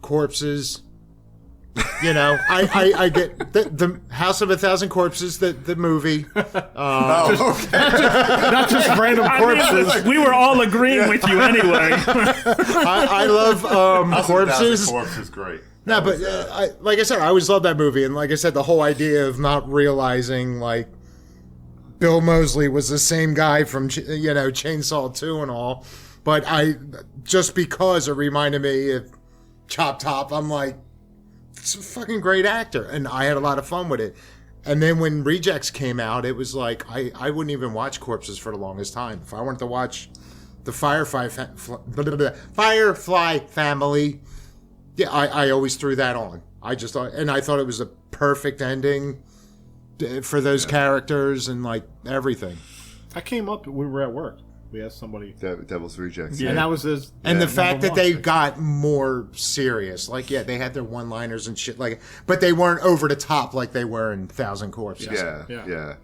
corpses. You know, I get the House of a Thousand Corpses, the movie. oh, okay. Not just random corpses. We were all agreeing with you anyway. I love corpses. Corpse is great. No, but like I said, I always loved that movie, and like I said, the whole idea of not realizing like Bill Moseley was the same guy from Chainsaw 2 and all, but just because it reminded me of Chop Top, I'm like, it's a fucking great actor, and I had a lot of fun with it. And then when Rejects came out, it was like I wouldn't even watch Corpses for the longest time. If I wanted to watch the Firefly Family, yeah, I always threw that on. I thought it was a perfect ending for those characters and like everything. That came up. We were at work. We asked somebody, Devil's Rejects. Yeah. and that was his. And the fact that they one. got more serious, like they had their one-liners and shit, like, but they weren't over the top like they were in Thousand Corpses. Yeah.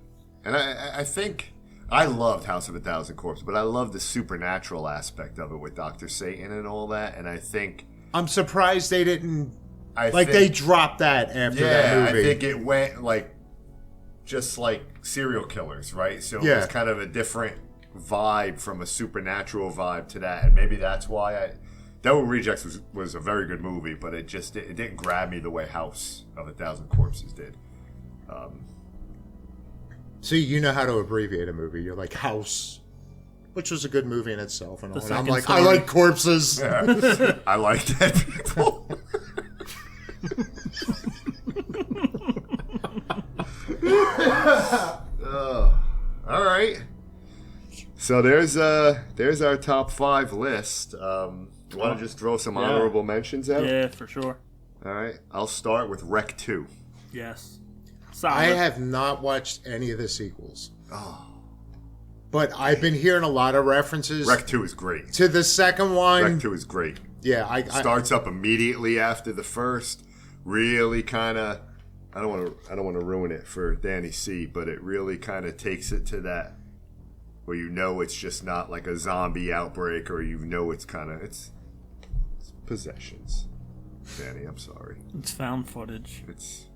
And I think I loved House of a Thousand Corpses, but I loved the supernatural aspect of it with Dr. Satan and all that. And I think I'm surprised they didn't. they they dropped that after that movie. I think it went like just like serial killers, right? So it was kind of a different vibe from a supernatural vibe to that, and maybe that's why Devil Rejects was a very good movie, but it didn't grab me the way House of a Thousand Corpses did. See, you know how to abbreviate a movie. You're like House, which was a good movie in itself, and all. And I'm second like, story. I like corpses. I like dead people. All right. So there's our top 5 list. You want to just throw some honorable mentions out? Yeah, for sure. All right. I'll start with Rec 2. Yes. Solid. I have not watched any of the sequels. But I've been hearing a lot of references Rec 2 is great. to the second one. Rec 2 is great. Yeah, I Starts up immediately after the first. Really kind of, I don't want to ruin it for Danny C, but it really kind of takes it to that where it's just not like a zombie outbreak, or it's kind of it's possessions. Danny, I'm sorry. It's found footage. It's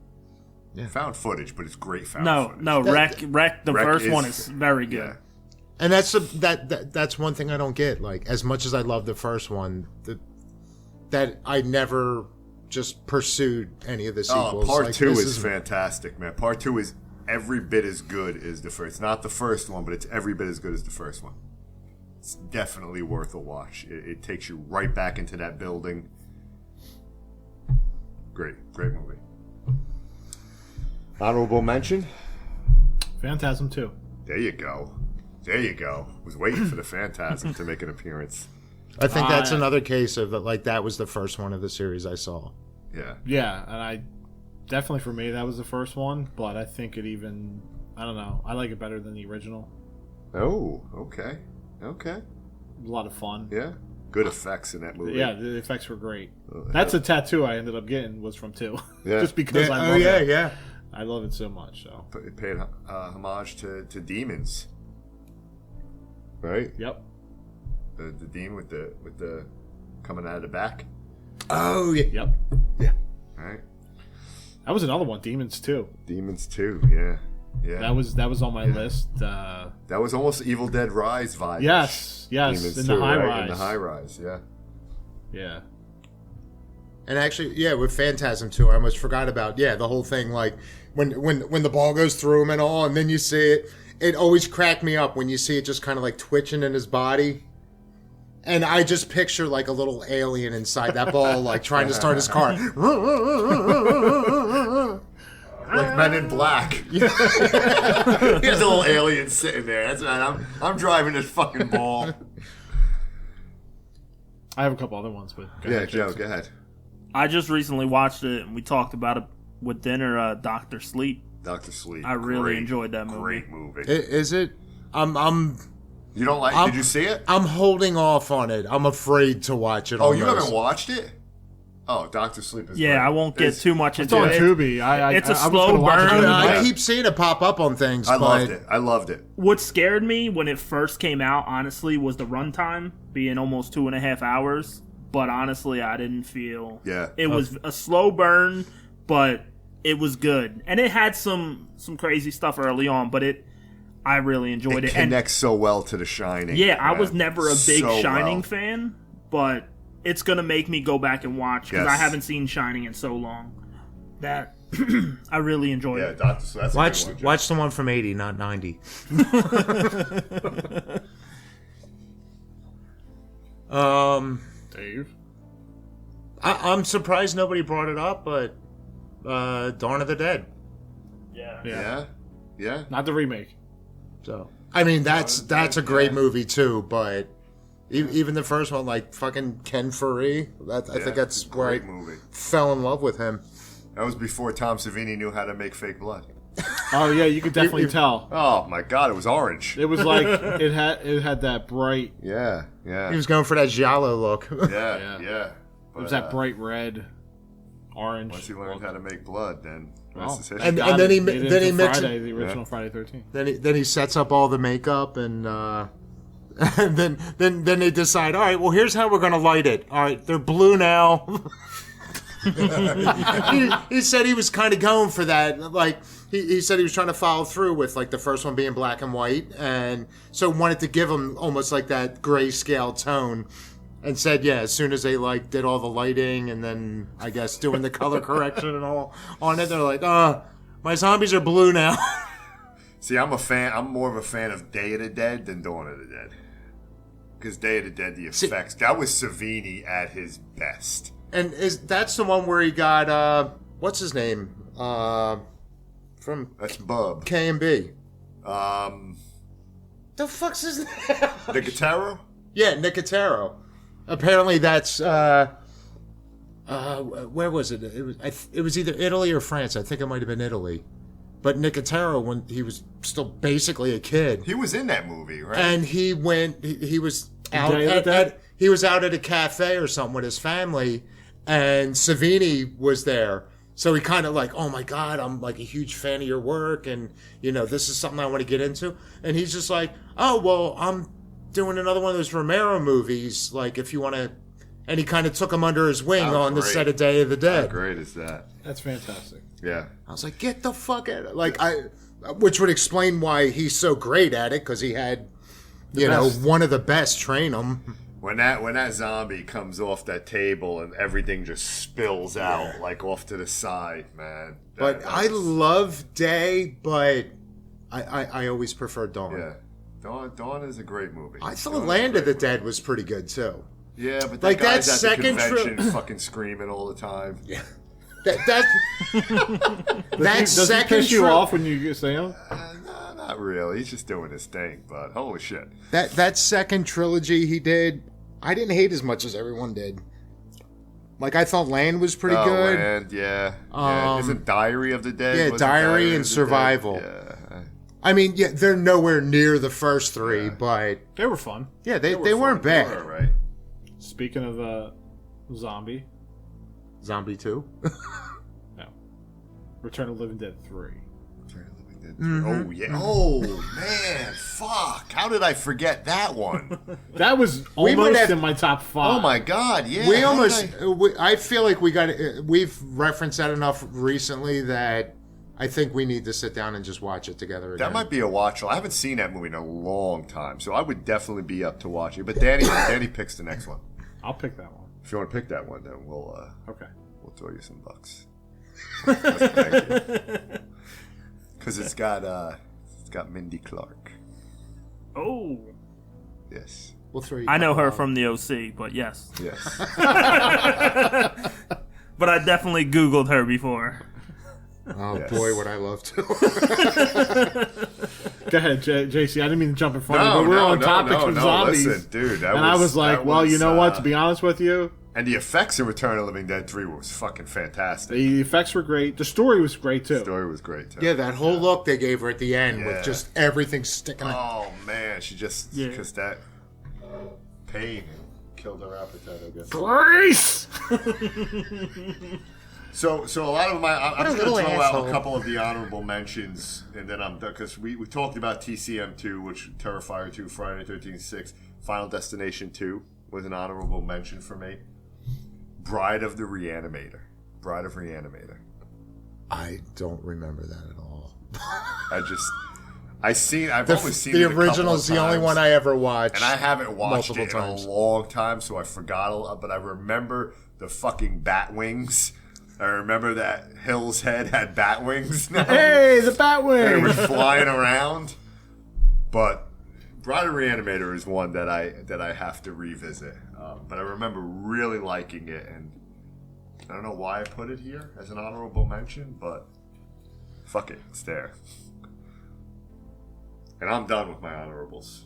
found footage, but it's great found footage. No, Wreck. The Wreck first is- one is very good. Yeah. And that's one thing I don't get. Like, as much as I love the first one, that I never just pursued any of the sequels. Part Like, 2 this is fantastic, man. Part 2 is every bit as good as the first. It's not the first one, but it's every bit as good as the first one. It's definitely worth a watch. It takes you right back into that building. Great movie. Honorable mention? Phantasm 2. There you go. Was waiting for the Phantasm to make an appearance. I think that's another case of like that was the first one of the series I saw. Yeah. Yeah, and I definitely for me that was the first one, but I think I don't know, I like it better than the original. Oh, okay. A lot of fun. Yeah. Good effects in that movie. Yeah, the effects were great. That's a tattoo I ended up getting was from 2. Yeah. Just because I oh love yeah, it. yeah. I love it so much. So It paid homage to demons. Right? yep. The demon with the coming out of the back. Oh yeah. Yep. All right. That was another one. Demons 2. Demons 2, yeah. Yeah. That was on my list. That was almost Evil Dead Rise vibe. Yes. Demons In 2, the high right? rise. In the high rise, yeah. Yeah. And actually, yeah, with Phantasm too, I almost forgot about the whole thing, like when the ball goes through him and all, and then you see it. It always cracked me up when you see it just kind of like twitching in his body. And I just picture like a little alien inside that ball, like trying to start his car. Like Men in Black. He has a little alien sitting there. That's right. I'm driving this fucking ball. I have a couple other ones, but go Yeah, ahead, Joe, Jason. go ahead. I just recently watched it, and we talked about it with dinner. Doctor Sleep. Dr. Sleep. I really Great, enjoyed that movie. Great movie. Is it? You don't like? Did you see it? I'm holding off on it. I'm afraid to watch it. Oh, you almost. haven't watched it? Oh, Dr. Sleep is. Yeah, great. I won't get too much It's into on it. Tubi. It's a I was slow gonna watch it burn. the other I night. keep seeing it pop up on things. I but loved it. I loved it. What scared me when it first came out, honestly, was the runtime being almost 2.5 hours. But honestly, I didn't feel. Yeah. It was a slow burn, but it was good, and it had some crazy stuff early on. But I really enjoyed it. It connects so well to The Shining. Yeah, I man. was never a big So Shining well. fan, but it's gonna make me go back and watch because I Yes. haven't seen Shining in so long. That I really enjoyed Yeah, it. Dr. Sleep. That's a watch good one, Joe. watch the one from 80, not 90. Dave. I'm surprised nobody brought it up, but Dawn of the Dead. Yeah. Yeah. Not the remake. So I mean, that's a great movie too, but even the first one, like fucking Ken Faree, I think that's it's a where I great movie. fell in love with him. That was before Tom Savini knew how to make fake blood. Oh yeah, you could definitely tell. Oh my God, it was orange. It was like it had that bright. Yeah, yeah, He was going for that giallo look. yeah, yeah. But, It was that bright red, orange. Once he learned how to make blood, then Well, rest is history. And God, then he made it then he into mixed Friday, the original Friday 13th. then he sets up all the makeup and and then they decide, all right, well, here's how we're gonna light it. All right, they're blue now. he said he was kind of going for that, like he said he was trying to follow through with like the first one being black and white, and so wanted to give him almost like that grayscale tone. And said, yeah, as soon as they like did all the lighting and then I guess doing the color correction and all on it, they're like, my zombies are blue now. See, I'm more of a fan of Day of the Dead than Dawn of the Dead. Because Day of the Dead, the effects, that was Savini at his best. And that's the one where he got what's his name? From That's Bub. K&B. The The fuck's his name? Nicotero? Yeah, Nicotero. Apparently that's where was it? It was either Italy or France. I think it might have been Italy. But Nicotero, when he was still basically a kid, He was in that movie, right? and he went. He was out Day of the Dead? he was out at a cafe or something with his family, and Savini was there. So he kind of like, oh my God, I'm like a huge fan of your work, and this is something I want to get into. And he's just like, oh well, I'm doing another one of those Romero movies. Like if you want to, and he kind of took him under his wing How on the great. set of Day of the How Dead. great is that? That's fantastic. Yeah. I was like, get the fuck out! Like which would explain why he's so great at it, because he had, best. one of the best train him. When that zombie comes off that table and everything just spills out like off to the side, man. But I love Day, but I always prefer Dawn. Yeah. Dawn is a great movie. I thought Dawn is a Land of the great Dead was pretty good too. movie. Yeah, but Like, that guy's that at second the convention fucking screaming all the time. Yeah. That Does he second piss you tri- off when you say him? No, not really. He's just doing his thing, but holy shit. that second trilogy he did, I didn't hate as much as everyone did. Like I thought Land was pretty good. And yeah. Isn't Diary of the Dead? Yeah, wasn't Diary and of the Survival. Dead? Yeah. I mean, yeah, they're nowhere near the first three, but They were fun. yeah, they weren't They bad. were, right? Speaking of zombie, Zombie 2. no. Return of the Living Dead 3. Return of the Living Oh yeah. Oh man, fuck! How did I forget that one? That was We might almost have- in my top 5. Oh my god, yeah. We how did almost. I- I feel like we've referenced that enough recently that I think we need to sit down and just watch it together again. That might be a watch. I haven't seen that movie in a long time, so I would definitely be up to watching. But Danny picks the next one. I'll pick that one. If you want to pick that one, then we'll Okay. throw you some bucks. Thank you. Because it's got Mindy Clark. Oh, Yes. We'll throw you I know down. her from the OC, but yes. Yes. But I definitely Googled her before. Oh Yes. boy, would I love to. Go ahead, JC. I didn't mean to jump in front of you, but we're on topic of zombies. Listen, dude, And I was like, well, you know what? To be honest with you, and the effects in Return of the Living Dead 3 was fucking fantastic. the effects were great. The story was great, too. The story was great, too. Yeah, that whole look they gave her at the end Yeah. with just everything sticking out. Oh, man. She just... Yeah. Because that pain killed her appetite, I guess. Grace! So a lot of my... I'm just going little to throw out asshole. a couple of the honorable mentions, and then I'm done. Because we talked about TCM2, which Terrifier 2, Friday the 13th 6, Final Destination 2 was an honorable mention for me. Bride of Reanimator. I don't remember that at all. I've only seen The it a couple original's of the only times, one I ever watched. and I haven't watched multiple it times. in a long time, so I forgot a lot. But I remember the fucking bat wings. I remember that Hill's head had bat wings now. Hey, the They Batwing! were flying around. But Bride of Reanimator is one that I have to revisit. But I remember really liking it, and I don't know why I put it here as an honorable mention, but fuck it, it's there. And I'm done with my honorables.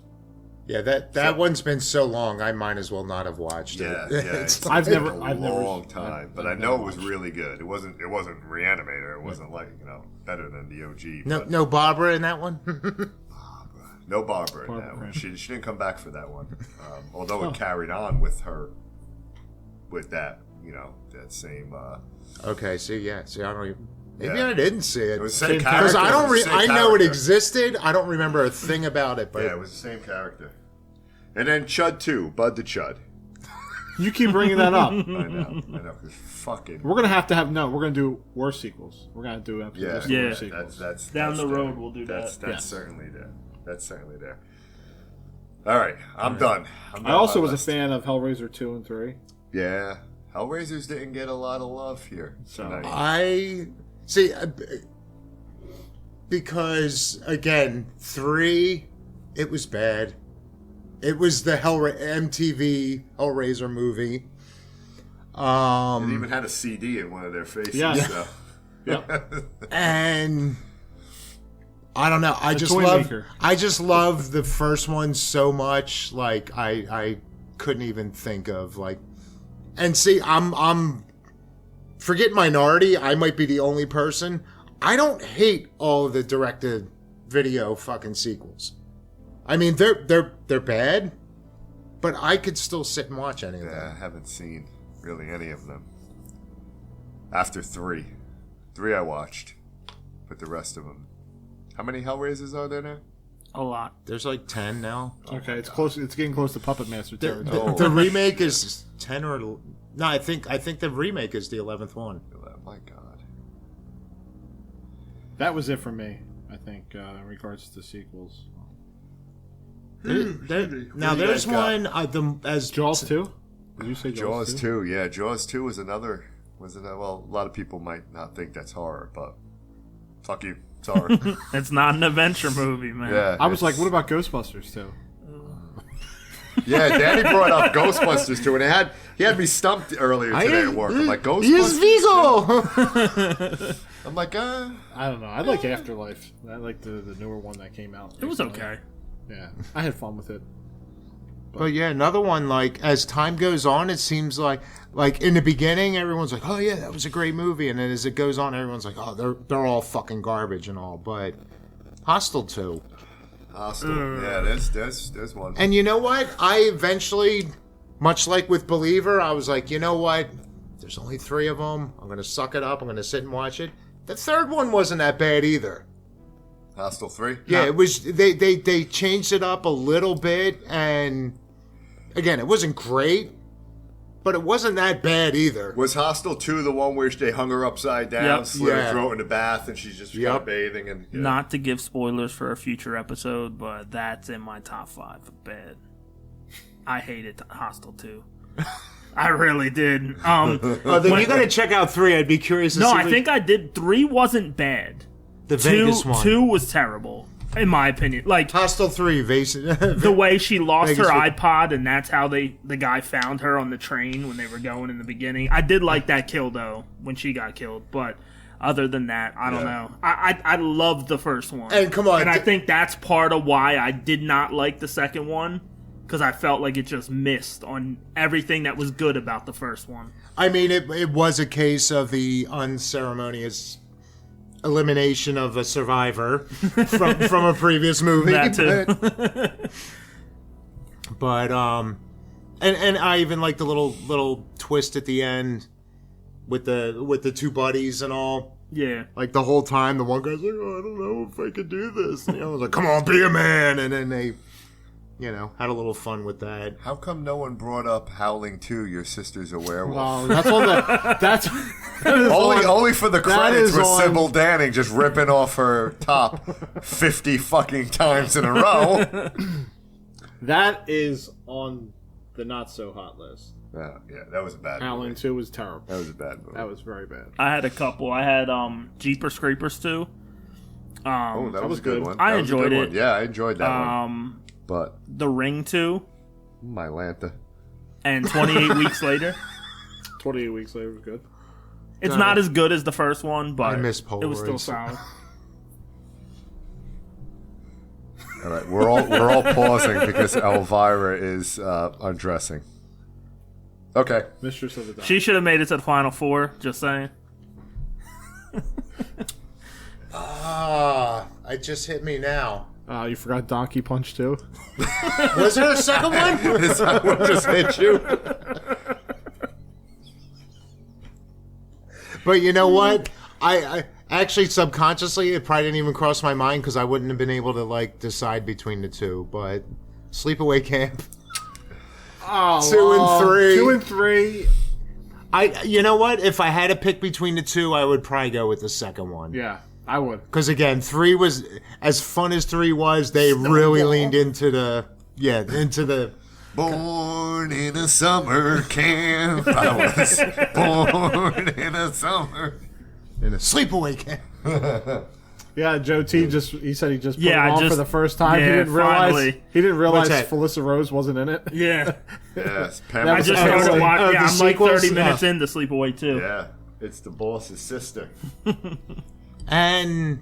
Yeah, that one's been so long, I might as well not have watched Yeah, it. yeah. It's- It's I've been never- a I've never- long time, but I know it was really good. It wasn't Reanimator. It wasn't like better than the OG. no, but no Barbara in that one. no Barbara in Barbara that one. Crampton. She didn't come back for that one. Although it carried on with her, with that that same. Okay, see, I don't even. Maybe Yeah. I didn't see it It was the same because character. I don't. It was the same I know it character. existed. I don't remember a thing about it. But Yeah, it was the same character. And then Chud 2, Bud the Chud. You keep bringing that up. I know, because fucking. We're going to have no, we're going to do worse sequels. We're going to do episodes Yeah, of Yeah. worse sequels. that's Down the there. road, we'll do That's that. That's Yes. certainly there. That's certainly there. All right, I'm done. I'm I done also my was a list. fan of Hellraiser 2 and 3. Yeah, Hellraisers didn't get a lot of love here tonight. I see because again, 3, it was bad. It was the MTV Hellraiser movie. It even had a CD in one of their faces. Yeah. So. Yep. And I don't know. I just toy love. maker. I just love the first one so much. Like I couldn't even think of like. And see, I'm forget Minority. I might be the only person. I don't hate all of the directed video fucking sequels. I mean, they're bad, but I could still sit and watch any of Yeah, them. I haven't seen really any of them. After 3. 3 I watched, but the rest of them. How many Hellraisers are there now? A lot. There's like 10 now. Okay, it's close. It's getting close to Puppet Master territory. Oh. The remake is 10 or no? I think the remake is the 11th one. Oh my God. That was it for me, I think, in regards to sequels. Now do you there's guys got? one as Jaws 2? Did you say Jaws Jaws 2, yeah. Jaws 2 was another. Well, a lot of people might not think that's horror, but fuck you. It's horror. It's not an adventure movie, man. Yeah. I was it's- like, what about Ghostbusters 2? Yeah, Danny brought up Ghostbusters 2, and he had me stumped earlier today at work. I'm like, Ghostbusters? Weasel. I'm like, I don't know. I like Afterlife. I like the newer one that came out. It was recently. okay. Yeah, I had fun with it. But yeah, another one. Like as time goes on, it seems like in the beginning, everyone's like, "Oh yeah, that was a great movie," and then as it goes on, everyone's like, "Oh, they're all fucking garbage and all." But Hostel 2. Hostile. Yeah, there's one. And you know what? I eventually, much like with Believer, I was like, you know what? There's only 3 of them. I'm gonna suck it up. I'm gonna sit and watch it. The third one wasn't that bad either. Hostel 3? Yeah, it was. They changed it up a little bit, and again, it wasn't great, but it wasn't that bad either. Was Hostel 2 the one where they hung her upside down, Yep. slit Yeah. her throat in the bath, and she's just kind of bathing? And Not to give spoilers for a future episode, but that's in my top 5 of bad. I hated Hostel 2. I really did. Then you got to check out 3. I'd be curious to see. No, I think I did. 3 wasn't bad. the Vegas one. 2 was terrible, in my opinion. Like, Hostel 3, the way she lost Vegas her was- iPod, and that's how the guy found her on the train when they were going in the beginning. I did like that kill, though, when she got killed, but other than that, I don't know. I loved the first one. And come on, And I think that's part of why I did not like the second one, because I felt like it just missed on everything that was good about the first one. I mean, it was a case of the unceremonious elimination of a survivor from a previous movie. That too. But and I even like the little twist at the end with the two buddies and all. Yeah. Like the whole time, the one guy's like, "Oh, I don't know if I could do this." And the other was like, "Come on, be a man!" And then they, had a little fun with that. How come no one brought up Howling 2, Your Sister's a Werewolf? Oh, that's on the. That is Only for the credits is with on- Sybil Danning just ripping off her top 50 fucking times in a row. That is on the not so hot list. Yeah, that was a bad Howling movie. 2 was terrible. That was a bad movie. That was very bad. I had a couple. I had Jeepers Creepers 2. Oh, that was a good good. one. I That was a good enjoyed one. it. Yeah, I enjoyed that one. But The Ring 2, my Lanta. and 28 Weeks Later. 28 weeks later was good. It's not as good as the first one, but I miss it was still Polaroids. solid. All right, we're all pausing because Elvira is undressing. Okay. Mistress of the Dark. She should have made it to the Final Four, just saying. It just hit me now. You forgot Donkey Punch 2? Was there a second one? Is that what just hit you? But you know what? I actually subconsciously it probably didn't even cross my mind because I wouldn't have been able to decide between the two. But Sleepaway Camp, Oh, 2 and 3. 2 and 3. You know what? If I had to pick between the two, I would probably go with the second one. Yeah, I would. Because again, 3 was as fun as 3 was. They really leaned into the Born in a summer camp. I was born in a summer. in a Sleepaway Camp. Yeah, Joe T he said he just put Yeah, it I on just- for the first time. yeah, he didn't realize finally. What's that? Felissa Rose wasn't in it. Yeah. Yes, That I was just the started first- watching. the Yeah, I'm like sequels? 30 minutes into Sleepaway 2. Yeah, it's the boss's sister. And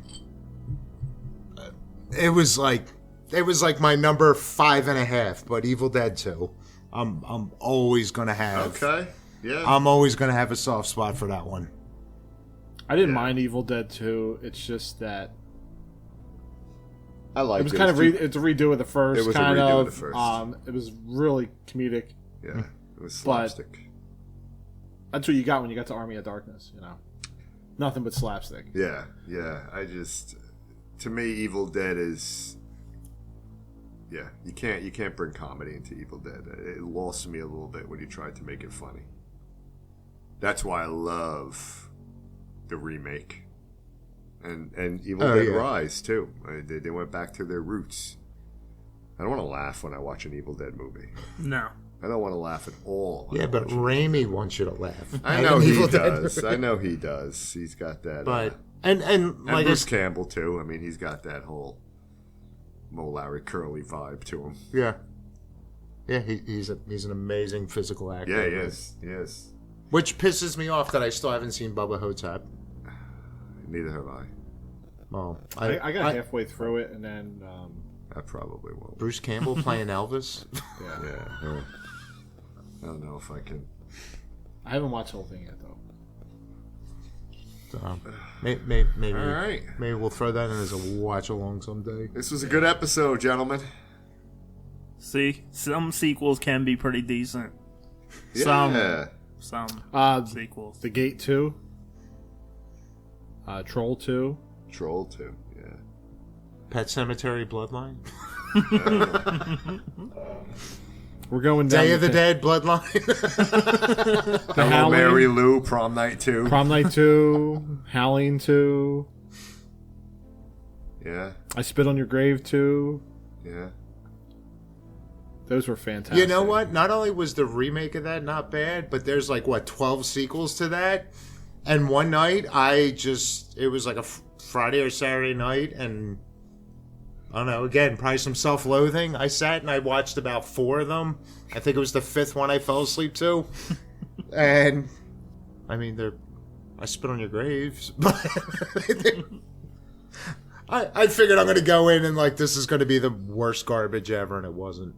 it was like my number 5.5, but Evil Dead 2. I'm always gonna have. Okay. Yeah. I'm always gonna have a soft spot for that one. I didn't mind Evil Dead 2. It's just that I liked it was kind of it's a redo of the first. It was a kind redo of. of the first. It was really comedic. Yeah, it was slapstick. That's what you got when you got to Army of Darkness. Nothing but slapstick. Yeah. To me, Evil Dead is. Yeah, you can't bring comedy into Evil Dead. It lost me a little bit when you tried to make it funny. That's why I love the remake. And Evil Dead Rise, too. They went back to their roots. I don't want to laugh when I watch an Evil Dead movie. No. I don't want to laugh at all. when Yeah, I but watch it. Raimi wants you to laugh. I know he Evil Dead does. movie. I know he does. He's got that. But and like Bruce Campbell, too. I mean, he's got that whole Mo Larry Curly vibe to him. yeah, he's an amazing physical actor. Yeah, he is. He is. Which pisses me off that I still haven't seen Bubba Hotep. Neither have I. Oh, I got halfway through it, and then I probably won't. Bruce Campbell playing Elvis. Yeah. I don't know if I can. I haven't watched the whole thing yet, though. Maybe All right. maybe we'll throw that in as a watch along someday. This was a good episode, gentlemen. See, some sequels can be pretty decent. Yeah. Some sequels. The Gate 2, Troll 2. Troll 2. Yeah. Pet Cemetery Bloodline. We're going down Day of the Dead Bloodline. Hello, Halloween. Mary Lou, Prom Night 2. Prom Night 2, Halloween 2, Yeah, I Spit on Your Grave 2. yeah. Those were fantastic. You know what? Not only was the remake of that not bad, but there's like, 12 sequels to that? And one night, it was like a Friday or Saturday night, and I don't know, again, probably some self-loathing. I sat and I watched about 4 of them. I think it was the 5th one I fell asleep to. And, I mean, I spit on your graves. But I figured I'm going to go in and, like, this is going to be the worst garbage ever, and it wasn't.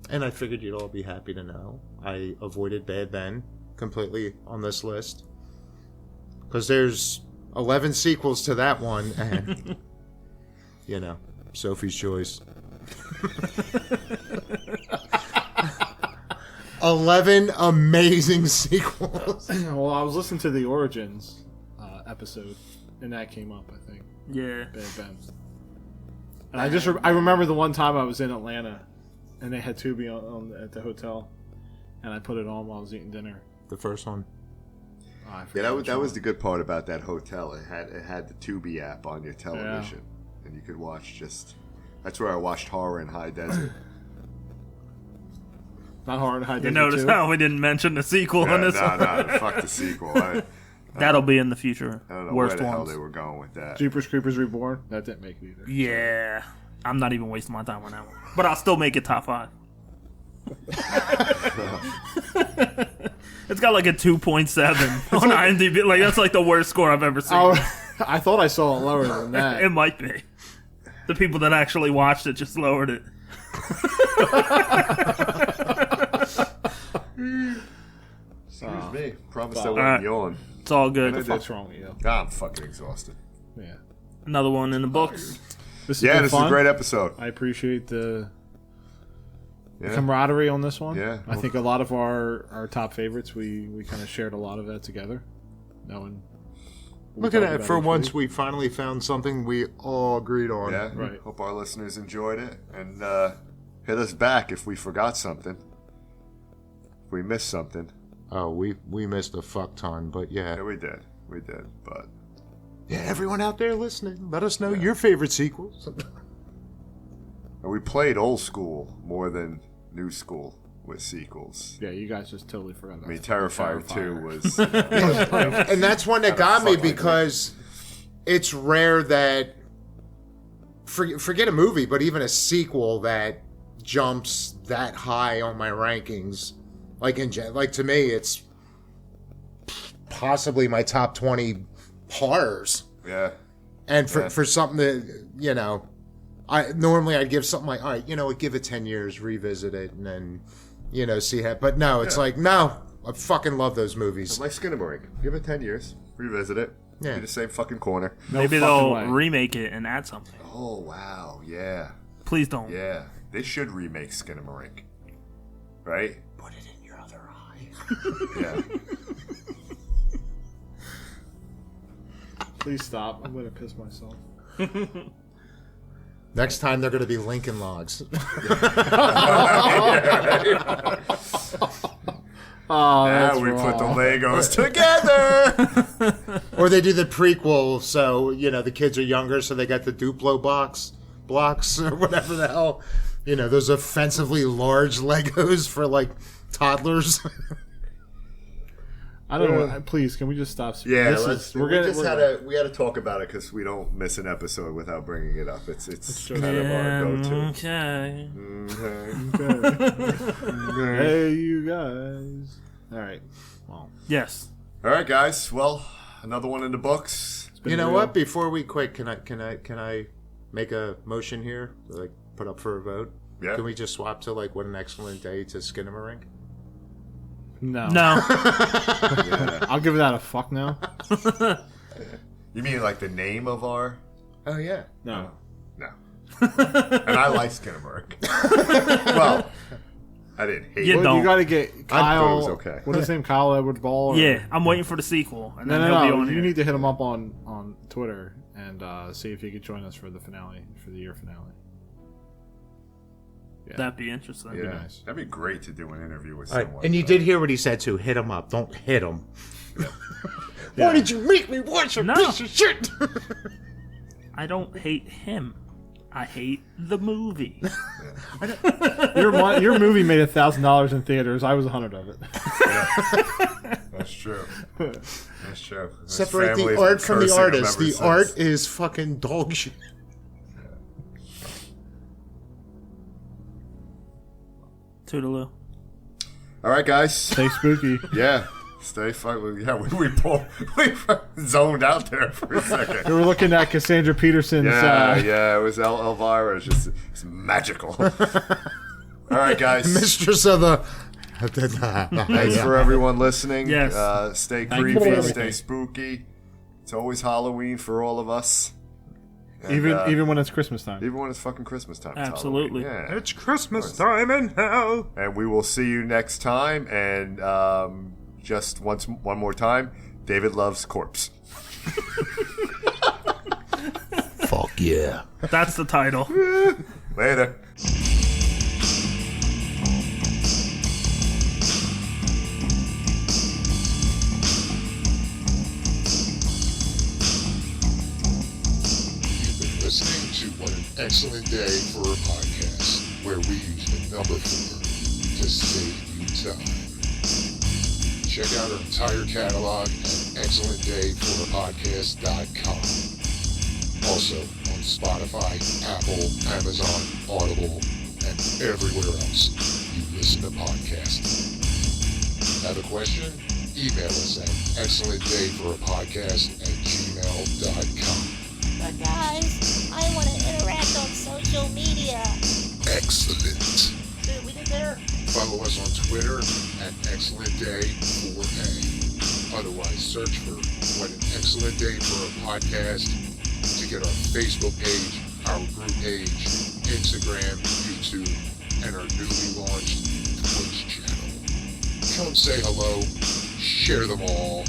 And I figured you'd all be happy to know I avoided Bad Ben completely on this list. Because there's 11 sequels to that one, and... You know, Sophie's Choice. 11 amazing sequels. Well, I was listening to the Origins episode, and that came up, I think. Yeah. Bad Ben. And I remember the one time I was in Atlanta, and they had Tubi at the hotel, and I put it on while I was eating dinner. The first one. Oh, I Yeah, forgot that was which the good part about that hotel. It had the Tubi app on your television, and you could watch That's where I watched Horror in High Desert. one. Not Horror High You Desert notice 2. how we didn't mention the sequel on this one? No, fuck the sequel. That'll be in the future. I don't know Worst where the hell ones. they were going with that. Jeepers Creepers Reborn. That didn't make it either. Yeah. I'm not even wasting my time on that one. But I'll still make it top 5. It's got like a 2.7 on IMDb. Like, that's like the worst score I've ever seen. Oh, I thought I saw it lower than that. It might be. The people that actually watched it just lowered it. Excuse me. Promise I All wouldn't right. yawn. It's all good. What's wrong with you? God, I'm fucking exhausted. Yeah. Another one in the books. This Yeah, been this fun. is a great episode. I appreciate the Yeah. camaraderie on this one. Yeah. I think a lot of our top favorites, we kind of shared a lot of that together. Knowing. what we Look at talk that. about For each once, week. we finally found something we all agreed on. Yeah. Right. Hope our listeners enjoyed it. And hit us back if we forgot something. If we missed something. Oh, we missed a fuck ton, but yeah. Yeah, we did. We did. But Yeah, everyone out there listening, let us know your favorite sequels. and we played old school more than new school with sequels. Yeah, you guys just totally forgot. I mean, Terrifier 2 was... And that's one that got me fuck like because it's rare that forget a movie, but even a sequel that jumps that high on my rankings. Like to me, it's possibly my top 20 horrors. yeah. And for something that I'd give something like, all right, give it 10 years, revisit it, and then see how. But no, it's like no, I fucking love those movies. Like Skinamarink. Give it 10 years. Revisit it. Yeah. Be the same fucking corner. Maybe fucking they'll way. remake it and add something. Oh, wow. Yeah. Please don't. Yeah. They should remake Skinamarink. Right? Put it in your other eye. Yeah. Please stop. I'm gonna piss myself. Next time they're going to be Lincoln Logs. Oh, Now that's we wrong. put the Legos together. Or they do the prequel, so the kids are younger, so they got the Duplo blocks or whatever the hell. Those offensively large Legos for like toddlers. I don't know. Please, can we just stop? Yeah, This is- we had to talk about it because we don't miss an episode without bringing it up. It's kind of our go-to. Okay. Hey, you guys. All right. Well, Yes. All right, guys. Well, another one in the books. it's been You know real. what? Before we quit, can I make a motion here? Like put up for a vote? Yeah. Can we just swap to like what an excellent day to Skinamarink? No. No. I'll give that a fuck now. You mean like the name of our? Oh yeah. No. No. And I like Skinamarink. Well, I didn't hate You it. Well, don't. you got to get thought it Kyle. was okay. What's his name? Kyle Edward Ball. or- Yeah, I'm waiting for the sequel. And No, then he'll be no, on no. You here. need to hit him up on Twitter and see if he could join us for the finale, for the year finale. Yeah. That'd be interesting. Yeah, nice. that'd be great to do an interview with All right, someone. and you did hear what he said too. Hit him up. Don't hit him. Why did you make me watch a No. piece of shit? I don't hate him. I hate the movie. Your movie made $1,000 in theaters. I was 100 of it. That's true. That's true. His Separate family's the art been from the cursing him artist. ever The since. art is fucking dog shit. Toodaloo. All right, guys. Stay spooky. Yeah. Stay fucking. Yeah, we zoned out there for a second. We were looking at Cassandra Peterson's. Yeah, it was Elvira. It's magical. All right, guys. Mistress of the. Thanks for everyone listening. Yes. Stay Thank you for creepy, everything. stay spooky. It's always Halloween for all of us. And, even when it's Christmas time. even when it's fucking Christmas time. It's Absolutely. Halloween. Yeah. It's Christmas time in hell. And we will see you next time. And just one more time, David loves corpse. Fuck yeah. That's the title. Later. You've been listening to What an Excellent Day for a Podcast, where we use the number 4 to save you time. Check out our entire catalog at excellentdayforapodcast.com. Also on Spotify, Apple, Amazon, Audible, and everywhere else you listen to podcasts. Have a question? Email us at excellentdayforapodcast@gmail.com. But guys, I want to interact on social media. Excellent. See what we did there? Follow us on Twitter at ExcellentDay4A. Otherwise, search for What an Excellent Day for a Podcast to get our Facebook page, our group page, Instagram, YouTube, and our newly launched Twitch channel. Come say hello, share them all,